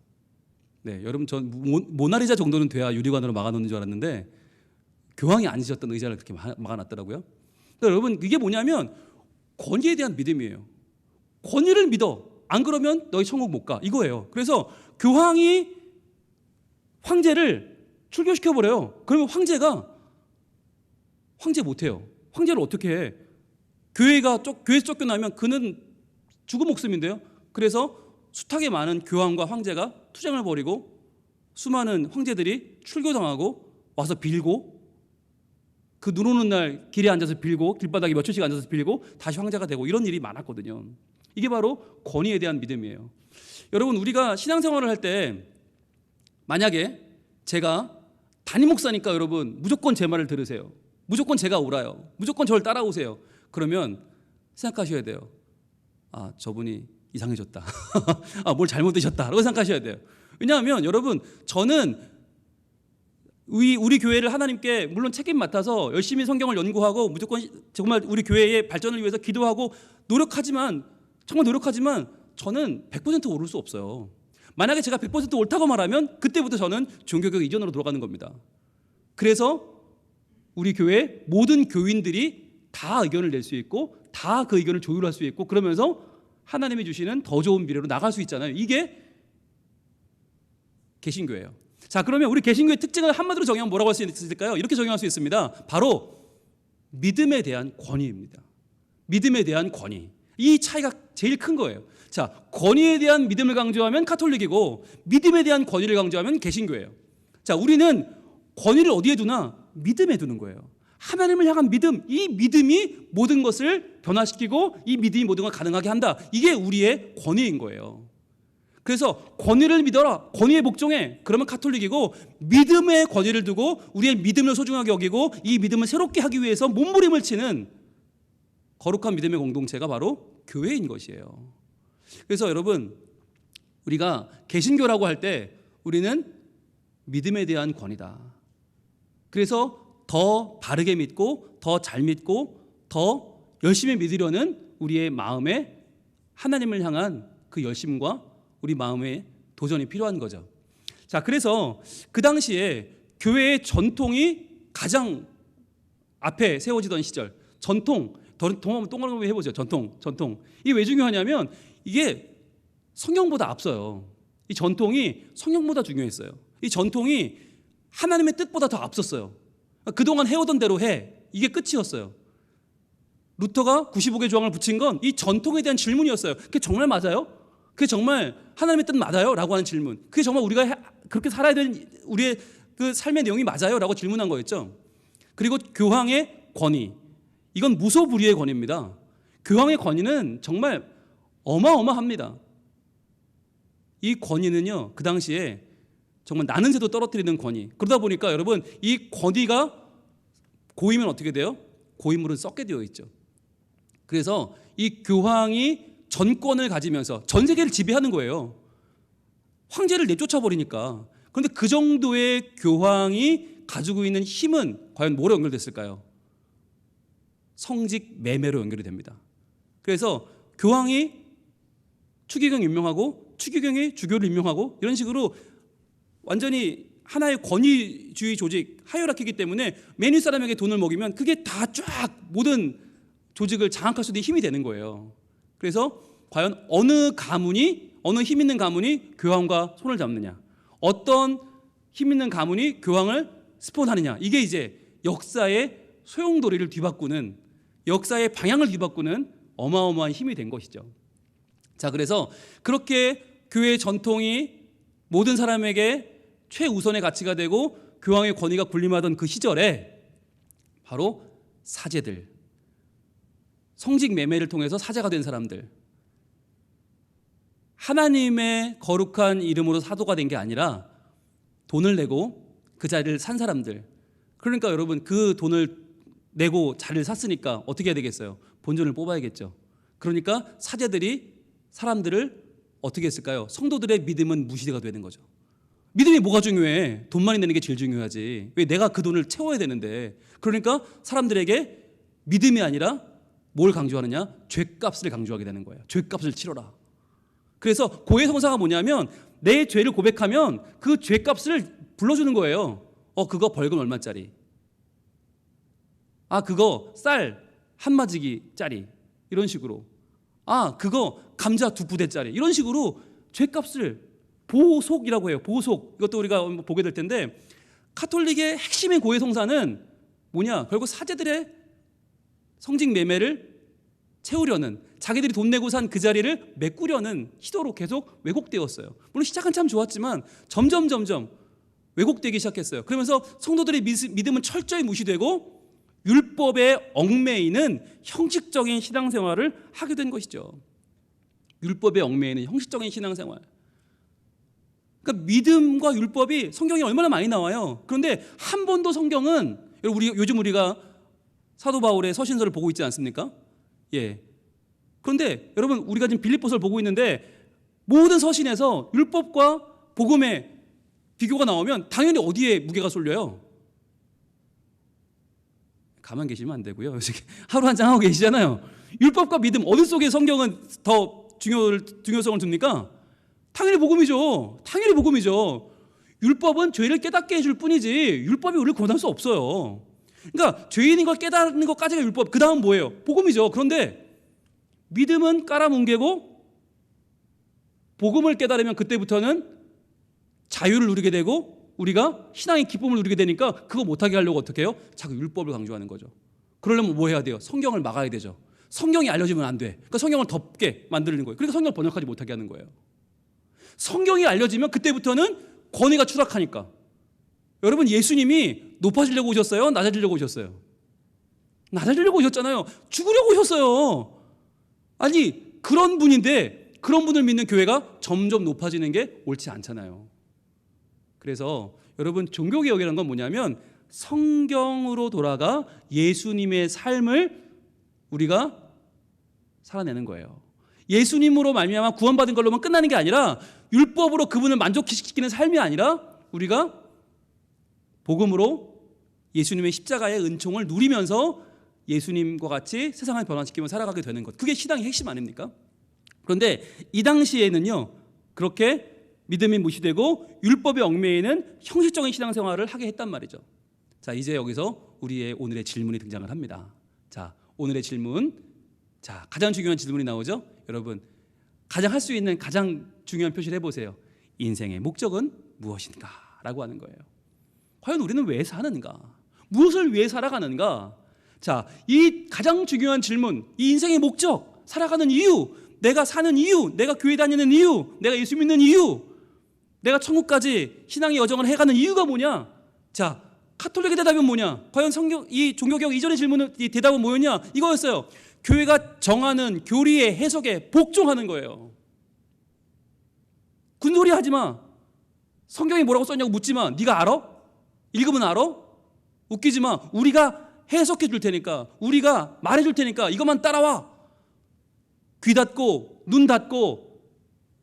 A: 네, 여러분 전 모나리자 정도는 돼야 유리관으로 막아놓는 줄 알았는데 교황이 앉으셨던 의자를 그렇게 막아놨더라고요. 그러니까 여러분 이게 뭐냐면 권위에 대한 믿음이에요. 권위를 믿어. 안 그러면 너희 천국 못 가. 이거예요. 그래서 교황이 황제를 출교시켜버려요. 그러면 황제가 황제 못해요. 황제를 어떻게 해? 교회에서 쫓겨나면 그는 죽은 목숨인데요. 그래서 숱하게 많은 교황과 황제가 투쟁을 벌이고 수많은 황제들이 출교당하고 와서 빌고 그 눈 오는 날 길에 앉아서 빌고 길바닥에 몇 초씩 앉아서 빌고 다시 황제가 되고 이런 일이 많았거든요. 이게 바로 권위에 대한 믿음이에요. 여러분 우리가 신앙생활을 할 때 만약에 제가 담임 목사니까 여러분 무조건 제 말을 들으세요. 무조건 제가 옳아요. 무조건 저를 따라오세요. 그러면 생각하셔야 돼요. 아, 저분이 이상해졌다. 아, 뭘 잘못 드셨다라고 생각하셔야 돼요. 왜냐하면 여러분 저는 우리 교회를 하나님께 물론 책임 맡아서 열심히 성경을 연구하고 무조건 정말 우리 교회의 발전을 위해서 기도하고 정말 노력하지만 저는 100% 옳을 수 없어요. 만약에 제가 100% 옳다고 말하면 그때부터 저는 종교개혁 이전으로 돌아가는 겁니다. 그래서 우리 교회 모든 교인들이 다 의견을 낼 수 있고 다 그 의견을 조율할 수 있고 그러면서 하나님이 주시는 더 좋은 미래로 나갈 수 있잖아요. 이게 개신교예요. 자, 그러면 우리 개신교의 특징을 한마디로 정의하면 뭐라고 할 수 있을까요? 이렇게 정의할 수 있습니다. 바로 믿음에 대한 권위입니다. 믿음에 대한 권위. 이 차이가 제일 큰 거예요. 자, 권위에 대한 믿음을 강조하면 카톨릭이고 믿음에 대한 권위를 강조하면 개신교예요. 자, 우리는 권위를 어디에 두나? 믿음에 두는 거예요. 하나님을 향한 믿음, 이 믿음이 모든 것을 변화시키고 이 믿음이 모든 걸 가능하게 한다. 이게 우리의 권위인 거예요. 그래서 권위를 믿어라, 권위에 복종해. 그러면 카톨릭이고 믿음의 권위를 두고 우리의 믿음을 소중하게 여기고 이 믿음을 새롭게 하기 위해서 몸부림을 치는 거룩한 믿음의 공동체가 바로 교회인 것이에요. 그래서 여러분 우리가 개신교라고 할 때 우리는 믿음에 대한 권위다. 그래서 더 바르게 믿고 더 잘 믿고 더 열심히 믿으려는 우리의 마음에 하나님을 향한 그 열심과 우리 마음의 도전이 필요한 거죠. 자, 그래서 그 당시에 교회의 전통이 가장 앞에 세워지던 시절, 전통, 동그라미 해보죠. 전통. 이게 왜 중요하냐면 이게 성경보다 앞서요. 이 전통이 성경보다 중요했어요. 이 전통이 하나님의 뜻보다 더 앞섰어요. 그동안 해오던 대로 해. 이게 끝이었어요. 루터가 95개 조항을 붙인 건 이 전통에 대한 질문이었어요. 그게 정말 맞아요? 그게 정말 하나님의 뜻 맞아요? 라고 하는 질문. 그게 정말 우리가 그렇게 살아야 되는 우리의 그 삶의 내용이 맞아요? 라고 질문한 거였죠. 그리고 교황의 권위. 이건 무소불위의 권위입니다. 교황의 권위는 정말 어마어마합니다. 이 권위는요, 그 당시에 정말 나는 새도 떨어뜨리는 권위. 그러다 보니까 여러분, 이 권위가 고이면 어떻게 돼요? 고인물은 썩게 되어 있죠. 그래서 이 교황이 전권을 가지면서 전 세계를 지배하는 거예요. 황제를 내쫓아 버리니까. 그런데 그 정도의 교황이 가지고 있는 힘은 과연 뭐로 연결됐을까요? 성직 매매로 연결이 됩니다. 그래서 교황이 추기경 임명하고 추기경이 주교를 임명하고 이런 식으로 완전히 하나의 권위주의 조직, 하이어라키이기 때문에 맨 위 사람에게 돈을 먹이면 그게 다 쫙 모든 조직을 장악할 수 있는 힘이 되는 거예요. 그래서 과연 어느 힘 있는 가문이 교황과 손을 잡느냐, 어떤 힘 있는 가문이 교황을 스폰하느냐, 이게 이제 역사의 소용돌이를 뒤바꾸는, 역사의 방향을 뒤바꾸는 어마어마한 힘이 된 것이죠. 자, 그래서 그렇게 교회의 전통이 모든 사람에게 최우선의 가치가 되고 교황의 권위가 군림하던 그 시절에 바로 사제들, 성직 매매를 통해서 사제가 된 사람들, 하나님의 거룩한 이름으로 사도가 된 게 아니라 돈을 내고 그 자리를 산 사람들. 그러니까 여러분, 그 돈을 내고 자리를 샀으니까 어떻게 해야 되겠어요? 본전을 뽑아야겠죠. 그러니까 사제들이 사람들을 어떻게 했을까요? 성도들의 믿음은 무시가 되는 거죠. 믿음이 뭐가 중요해? 돈 많이 내는 게 제일 중요하지. 왜? 내가 그 돈을 채워야 되는데. 그러니까 사람들에게 믿음이 아니라 뭘 강조하느냐? 죄값을 강조하게 되는 거예요. 죄값을 치러라. 그래서 고해성사가 뭐냐면 내 죄를 고백하면 그 죄값을 불러주는 거예요. 그거 벌금 얼마짜리? 그거 쌀 한 마지기짜리. 이런 식으로. 그거 감자 2부대짜리. 이런 식으로 죄값을 보속이라고 해요. 보속. 이것도 우리가 보게 될 텐데, 카톨릭의 핵심인 고해성사는 뭐냐? 결국 사제들의 성직 매매를 채우려는, 자기들이 돈 내고 산 그 자리를 메꾸려는 시도로 계속 왜곡되었어요. 물론 시작은 참 좋았지만 점점 왜곡되기 시작했어요. 그러면서 성도들의 믿음은 철저히 무시되고 율법에 얽매이는 형식적인 신앙생활을 하게 된 것이죠. 율법에 얽매이는 형식적인 신앙생활. 그러니까 믿음과 율법이 성경에 얼마나 많이 나와요. 그런데 한 번도 성경은, 요즘 우리가 사도 바울의 서신서를 보고 있지 않습니까? 예. 그런데 여러분, 우리가 지금 빌립보서를 보고 있는데 모든 서신에서 율법과 복음의 비교가 나오면 당연히 어디에 무게가 쏠려요? 가만 계시면 안 되고요. 하루 한 장 하고 계시잖아요. 율법과 믿음, 어느 속에 성경은 더 중요성을 둡니까? 당연히 복음이죠. 당연히 복음이죠. 율법은 죄를 깨닫게 해줄 뿐이지 율법이 우리를 구원할 수 없어요. 그러니까 죄인인 걸 깨닫는 것까지가 율법. 그 다음 뭐예요? 복음이죠. 그런데 믿음은 깔아뭉개고 복음을 깨달으면 그때부터는 자유를 누리게 되고 우리가 신앙의 기쁨을 누리게 되니까 그거 못하게 하려고 어떻게 해요? 자꾸 율법을 강조하는 거죠. 그러려면 뭐 해야 돼요? 성경을 막아야 되죠. 성경이 알려지면 안 돼. 그러니까 성경을 덮게 만드는 거예요. 그러니까 성경을 번역하지 못하게 하는 거예요. 성경이 알려지면 그때부터는 권위가 추락하니까. 여러분, 예수님이 높아지려고 오셨어요? 낮아지려고 오셨어요? 낮아지려고 오셨잖아요. 죽으려고 오셨어요. 아니, 그런 분인데 그런 분을 믿는 교회가 점점 높아지는 게 옳지 않잖아요. 그래서 여러분, 종교개혁이라는 건 뭐냐면 성경으로 돌아가 예수님의 삶을 우리가 살아내는 거예요. 예수님으로 말미암아 구원받은 걸로만 끝나는 게 아니라 율법으로 그분을 만족시키는 삶이 아니라 우리가 복음으로 예수님의 십자가의 은총을 누리면서 예수님과 같이 세상을 변화시키며 살아가게 되는 것. 그게 신앙의 핵심 아닙니까? 그런데 이 당시에는요, 그렇게 믿음이 무시되고 율법에 얽매이는 형식적인 신앙생활을 하게 했단 말이죠. 자, 이제 여기서 우리의 오늘의 질문이 등장을 합니다. 자, 오늘의 질문. 자, 가장 중요한 질문이 나오죠. 여러분, 가장 할 수 있는 가장 중요한 표시를 해보세요. 인생의 목적은 무엇인가? 라고 하는 거예요. 과연 우리는 왜 사는가? 무엇을 위해 살아가는가? 자, 이 가장 중요한 질문, 이 인생의 목적, 살아가는 이유, 내가 사는 이유, 내가 교회 다니는 이유, 내가 예수 믿는 이유, 내가 천국까지 신앙의 여정을 해가는 이유가 뭐냐? 자, 카톨릭의 대답은 뭐냐? 과연 이 종교개혁 이전의 질문은, 이 대답은 뭐였냐? 이거였어요. 교회가 정하는 교리의 해석에 복종하는 거예요. 군소리 하지 마. 성경이 뭐라고 썼냐고 묻지 마. 네가 알아? 읽으면 알아? 웃기지 마. 우리가 해석해 줄 테니까, 우리가 말해 줄 테니까 이것만 따라와. 귀 닫고 눈 닫고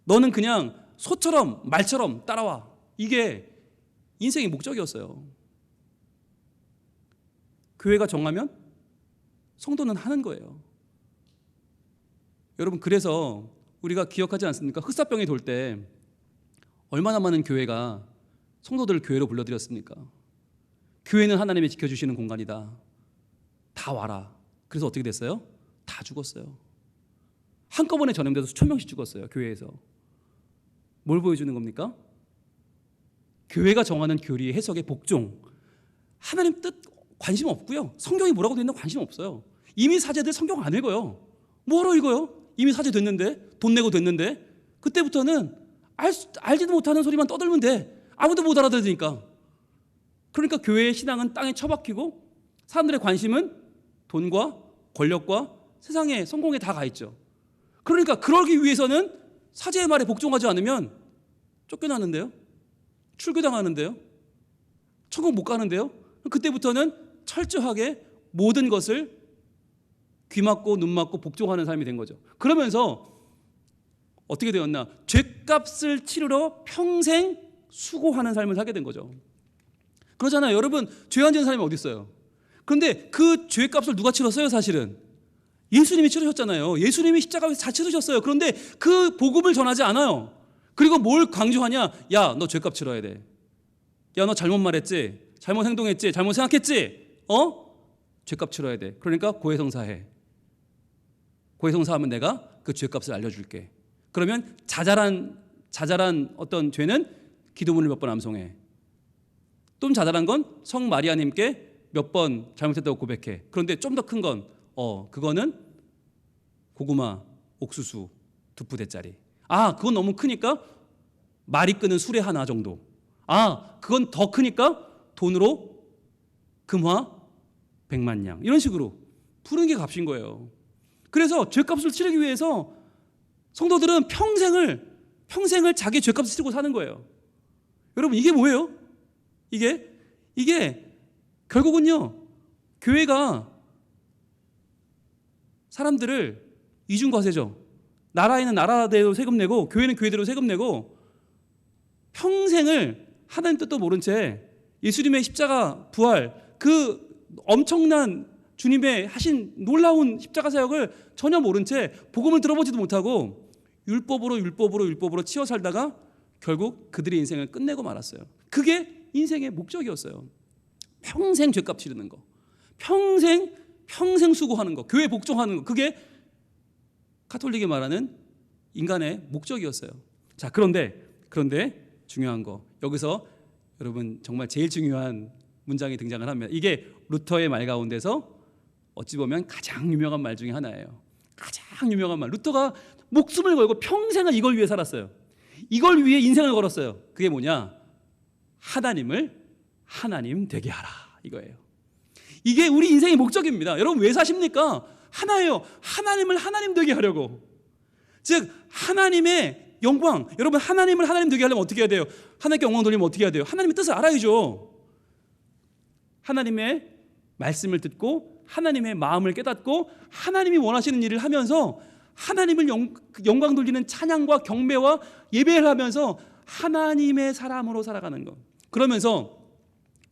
A: 너는 그냥 소처럼 말처럼 따라와. 이게 인생의 목적이었어요. 교회가 정하면 성도는 하는 거예요. 여러분, 그래서 우리가 기억하지 않습니까? 흑사병이 돌 때 얼마나 많은 교회가 성도들을 교회로 불러들였습니까? 교회는 하나님이 지켜주시는 공간이다. 다 와라. 그래서 어떻게 됐어요? 다 죽었어요. 한꺼번에 전염돼서 수천 명씩 죽었어요. 교회에서. 뭘 보여주는 겁니까? 교회가 정하는 교리의 해석에 복종. 하나님 뜻 관심 없고요. 성경이 뭐라고 되어 있나 관심 없어요. 이미 사제들 성경 안 읽어요. 뭐하러 읽어요? 이미 사제 됐는데, 돈 내고 됐는데. 그때부터는 알지도 못하는 소리만 떠들면 돼. 아무도 못 알아들으니까. 그러니까 교회의 신앙은 땅에 처박히고 사람들의 관심은 돈과 권력과 세상의 성공에 다 가 있죠. 그러니까 그러기 위해서는 사제의 말에 복종하지 않으면 쫓겨나는데요, 출교당하는데요, 천국 못 가는데요. 그때부터는 철저하게 모든 것을 귀 막고 눈 막고 복종하는 삶이 된 거죠. 그러면서 어떻게 되었나? 죗값을 치르러 평생 수고하는 삶을 살게 된 거죠. 그러잖아요. 여러분, 죄 안 지은 사람이 어디 있어요? 그런데 그 죄값을 누가 치렀어요? 사실은 예수님이 치르셨잖아요. 예수님이 십자가에서 다 치르셨어요. 그런데 그 복음을 전하지 않아요. 그리고 뭘 강조하냐? 야, 너 죄값 치러야 돼. 야, 너 잘못 말했지? 잘못 행동했지? 잘못 생각했지? 죄값 치러야 돼. 그러니까 고해성사해. 고해성사하면 내가 그 죄값을 알려줄게. 그러면 자잘한 어떤 죄는 기도문을 몇 번 암송해. 좀 자잘한 건 성 마리아님께 몇 번 잘못했다고 고백해. 그런데 좀 더 큰 건 그거는 고구마, 옥수수, 두푸대짜리. 그건 너무 크니까 말이 끄는 수레 하나 정도. 그건 더 크니까 돈으로 금화 100만 양. 이런 식으로 푸는 게 값인 거예요. 그래서 죄값을 치르기 위해서 성도들은 평생을 자기 죄값을 치르고 사는 거예요. 여러분, 이게 뭐예요? 이게 결국은요, 교회가 사람들을 이중과세죠. 나라에는 나라대로 세금 내고 교회는 교회대로 세금 내고 평생을 하나님 뜻도 모른 채 예수님의 십자가 부활, 그 엄청난 주님의 하신 놀라운 십자가 사역을 전혀 모른 채 복음을 들어보지도 못하고 율법으로 치여 살다가 결국 그들의 인생을 끝내고 말았어요. 그게 인생의 목적이었어요. 평생 죄값 치르는 거, 평생 수고하는 거, 교회 복종하는 거, 그게 카톨릭이 말하는 인간의 목적이었어요. 자, 그런데 중요한 거, 여기서 여러분 정말 제일 중요한 문장이 등장을 합니다. 이게 루터의 말 가운데서 어찌 보면 가장 유명한 말 중에 하나예요. 가장 유명한 말. 루터가 목숨을 걸고 평생을 이걸 위해 살았어요. 이걸 위해 인생을 걸었어요. 그게 뭐냐? 하나님을 하나님 되게 하라, 이거예요. 이게 우리 인생의 목적입니다. 여러분, 왜 사십니까? 하나예요. 하나님을 하나님 되게 하려고. 즉 하나님의 영광. 여러분, 하나님을 하나님 되게 하려면 어떻게 해야 돼요? 하나님께 영광 돌리면 어떻게 해야 돼요? 하나님의 뜻을 알아야죠. 하나님의 말씀을 듣고 하나님의 마음을 깨닫고 하나님이 원하시는 일을 하면서 하나님을 영광 돌리는 찬양과 경배와 예배를 하면서 하나님의 사람으로 살아가는 것. 그러면서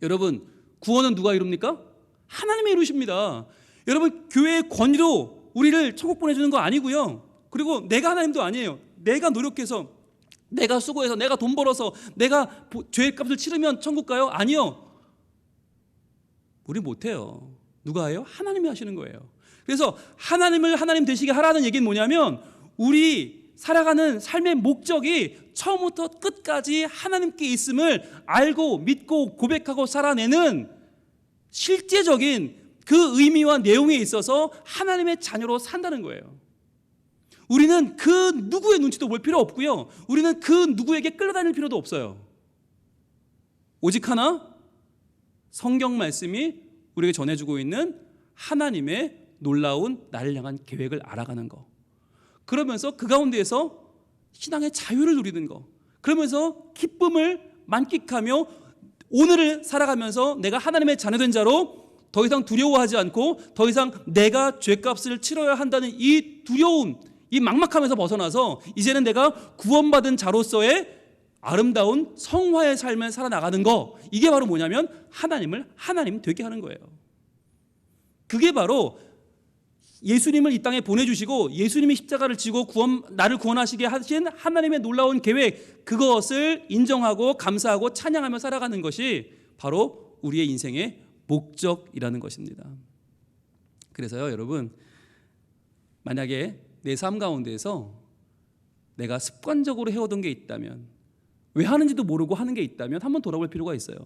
A: 여러분, 구원은 누가 이룹니까? 하나님이 이루십니다. 여러분, 교회의 권위로 우리를 천국 보내주는 거 아니고요. 그리고 내가 하나님도 아니에요. 내가 노력해서 내가 수고해서 내가 돈 벌어서 내가 죄값을 치르면 천국 가요? 아니요. 우리 못해요. 누가 해요? 하나님이 하시는 거예요. 그래서 하나님을 하나님 되시게 하라는 얘기는 뭐냐면 우리 살아가는 삶의 목적이 처음부터 끝까지 하나님께 있음을 알고 믿고 고백하고 살아내는 실제적인 그 의미와 내용에 있어서 하나님의 자녀로 산다는 거예요. 우리는 그 누구의 눈치도 볼 필요 없고요. 우리는 그 누구에게 끌려다닐 필요도 없어요. 오직 하나, 성경 말씀이 우리에게 전해주고 있는 하나님의 놀라운 나를 향한 계획을 알아가는 거. 그러면서 그 가운데에서 신앙의 자유를 누리는 거. 그러면서 기쁨을 만끽하며 오늘을 살아가면서 내가 하나님의 자녀된 자로 더 이상 두려워하지 않고 더 이상 내가 죄값을 치러야 한다는 이 두려움, 이 막막함에서 벗어나서 이제는 내가 구원받은 자로서의 아름다운 성화의 삶을 살아나가는 거. 이게 바로 뭐냐면 하나님을 하나님 되게 하는 거예요. 그게 바로 예수님을 이 땅에 보내주시고 예수님이 십자가를 지고 나를 구원하시게 하신 하나님의 놀라운 계획, 그것을 인정하고 감사하고 찬양하며 살아가는 것이 바로 우리의 인생의 목적이라는 것입니다. 그래서요, 여러분, 만약에 내 삶 가운데에서 내가 습관적으로 해오던 게 있다면, 왜 하는지도 모르고 하는 게 있다면 한번 돌아볼 필요가 있어요.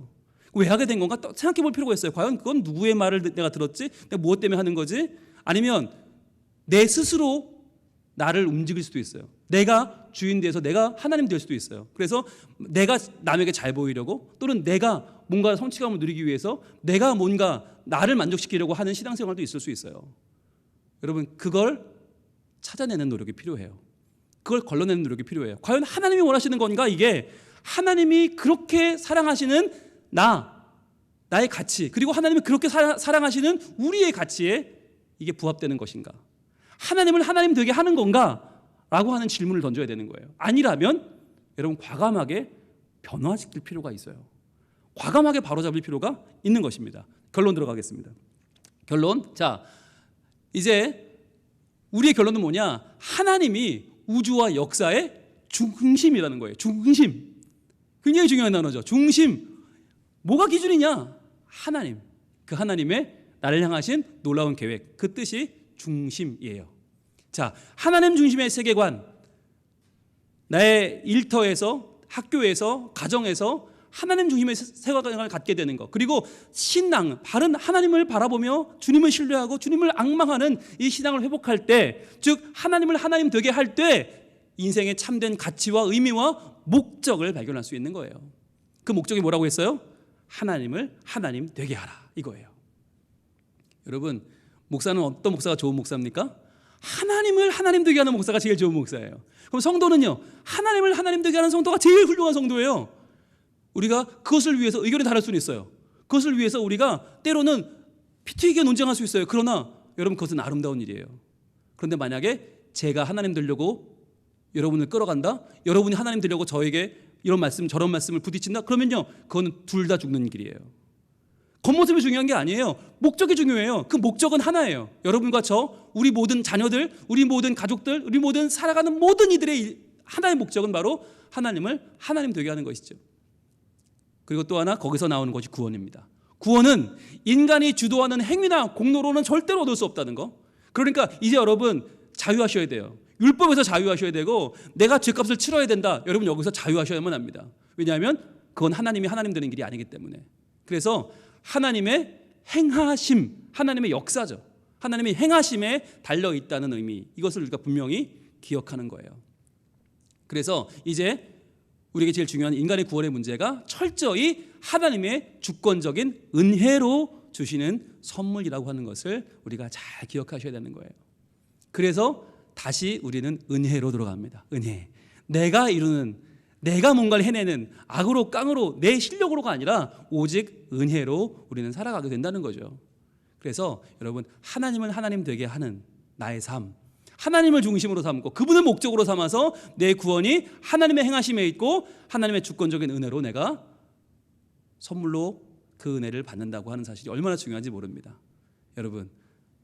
A: 왜 하게 된 건가 생각해 볼 필요가 있어요. 과연 그건 누구의 말을 내가 들었지? 내가 무엇 때문에 하는 거지? 아니면 내 스스로 나를 움직일 수도 있어요. 내가 주인 돼서 내가 하나님 될 수도 있어요. 그래서 내가 남에게 잘 보이려고, 또는 내가 뭔가 성취감을 누리기 위해서 내가 뭔가 나를 만족시키려고 하는 신앙생활도 있을 수 있어요. 여러분, 그걸 찾아내는 노력이 필요해요. 그걸 걸러내는 노력이 필요해요. 과연 하나님이 원하시는 건가? 이게 하나님이 그렇게 사랑하시는 나의 가치, 그리고 하나님이 그렇게 사랑하시는 우리의 가치에 이게 부합되는 것인가? 하나님을 하나님 되게 하는 건가? 라고 하는 질문을 던져야 되는 거예요. 아니라면 여러분, 과감하게 변화시킬 필요가 있어요. 과감하게 바로잡을 필요가 있는 것입니다. 결론 들어가겠습니다. 결론. 자, 이제 우리의 결론은 뭐냐? 하나님이 우주와 역사의 중심이라는 거예요. 중심. 굉장히 중요한 단어죠. 중심. 뭐가 기준이냐? 하나님. 그 하나님의 나를 향하신 놀라운 계획, 그 뜻이 중심이에요. 자, 하나님 중심의 세계관, 나의 일터에서, 학교에서, 가정에서 하나님 중심의 세계관을 갖게 되는 것, 그리고 신앙, 바른 하나님을 바라보며 주님을 신뢰하고 주님을 앙망하는 이 신앙을 회복할 때, 즉 하나님을 하나님 되게 할 때 인생의 참된 가치와 의미와 목적을 발견할 수 있는 거예요. 그 목적이 뭐라고 했어요? 하나님을 하나님 되게 하라, 이거예요. 여러분, 목사는 어떤 목사가 좋은 목사입니까? 하나님을 하나님 되게 하는 목사가 제일 좋은 목사예요. 그럼 성도는요, 하나님을 하나님 되게 하는 성도가 제일 훌륭한 성도예요. 우리가 그것을 위해서 의견이 다를 수는 있어요. 그것을 위해서 우리가 때로는 피 튀기게 논쟁할 수 있어요. 그러나 여러분, 그것은 아름다운 일이에요. 그런데 만약에 제가 하나님 되려고 여러분을 끌어간다, 여러분이 하나님 되려고 저에게 이런 말씀 저런 말씀을 부딪힌다, 그러면요, 그건 둘 다 죽는 길이에요. 겉모습이 중요한 게 아니에요. 목적이 중요해요. 그 목적은 하나예요. 여러분과 저, 우리 모든 자녀들, 우리 모든 가족들, 우리 모든 살아가는 모든 이들의 하나의 목적은 바로 하나님을 하나님 되게 하는 것이죠. 그리고 또 하나, 거기서 나오는 것이 구원입니다. 구원은 인간이 주도하는 행위나 공로로는 절대로 얻을 수 없다는 거. 그러니까 이제 여러분, 자유하셔야 돼요. 율법에서 자유하셔야 되고, 내가 죄값을 치러야 된다. 여러분, 여기서 자유하셔야만 합니다. 왜냐하면 그건 하나님이 하나님 되는 길이 아니기 때문에. 그래서 하나님의 행하심, 하나님의 역사죠. 하나님의 행하심에 달려있다는 의미, 이것을 우리가 분명히 기억하는 거예요. 그래서 이제 우리에게 제일 중요한 인간의 구원의 문제가 철저히 하나님의 주권적인 은혜로 주시는 선물이라고 하는 것을 우리가 잘 기억하셔야 되는 거예요. 그래서 다시 우리는 은혜로 들어갑니다. 은혜. 내가 이루는, 내가 뭔가를 해내는 악으로 깡으로 내 실력으로가 아니라 오직 은혜로 우리는 살아가게 된다는 거죠. 그래서 여러분, 하나님을 하나님 되게 하는 나의 삶, 하나님을 중심으로 삼고 그분을 목적으로 삼아서 내 구원이 하나님의 행하심에 있고 하나님의 주권적인 은혜로 내가 선물로 그 은혜를 받는다고 하는 사실이 얼마나 중요한지 모릅니다. 여러분,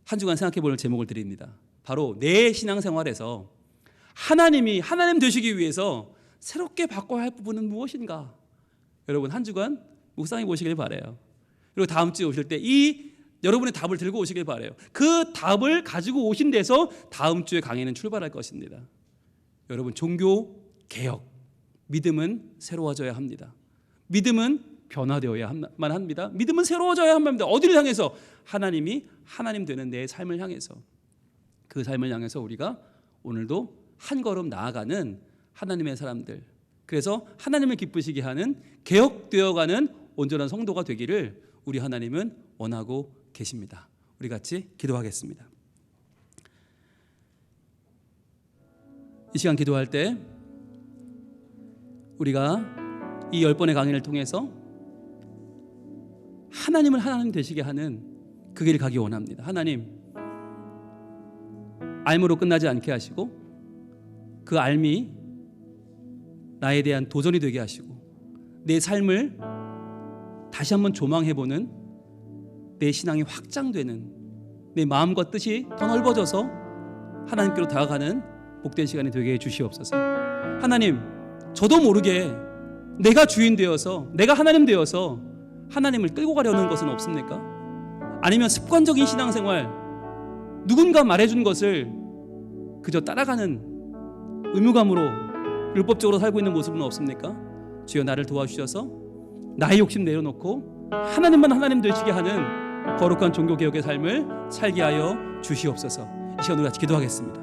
A: 한 주간 생각해 볼 제목을 드립니다. 바로 내 신앙생활에서 하나님이 하나님 되시기 위해서 새롭게 바꿔야 할 부분은 무엇인가? 여러분 한 주간 묵상해 보시길 바라요. 그리고 다음 주에 오실 때 이 여러분의 답을 들고 오시길 바라요. 그 답을 가지고 오신 데서 다음 주에 강의는 출발할 것입니다. 여러분 종교 개혁, 믿음은 새로워져야 합니다. 믿음은 변화되어야만 합니다. 믿음은 새로워져야만 합니다. 어디를 향해서? 하나님이 하나님 되는 내 삶을 향해서. 그 삶을 향해서 우리가 오늘도 한 걸음 나아가는 하나님의 사람들, 그래서 하나님을 기쁘시게 하는 개혁되어가는 온전한 성도가 되기를 우리 하나님은 원하고 계십니다. 우리 같이 기도하겠습니다. 이 시간 기도할 때 우리가 이 10번의 강의를 통해서 하나님을 하나님 되시게 하는 그 길을 가기 원합니다. 하나님, 알므로 끝나지 않게 하시고 그 알미 나에 대한 도전이 되게 하시고 내 삶을 다시 한번 조망해보는 내 신앙이 확장되는, 내 마음과 뜻이 더 넓어져서 하나님께로 다가가는 복된 시간이 되게 해 주시옵소서. 하나님, 저도 모르게 내가 주인 되어서, 내가 하나님 되어서 하나님을 끌고 가려는 것은 없습니까? 아니면 습관적인 신앙생활, 누군가 말해준 것을 그저 따라가는 의무감으로 율법적으로 살고 있는 모습은 없습니까? 주여 나를 도와주셔서 나의 욕심 내려놓고 하나님만 하나님 되시게 하는 거룩한 종교개혁의 삶을 살게 하여 주시옵소서. 이 시간 우리 같이 기도하겠습니다.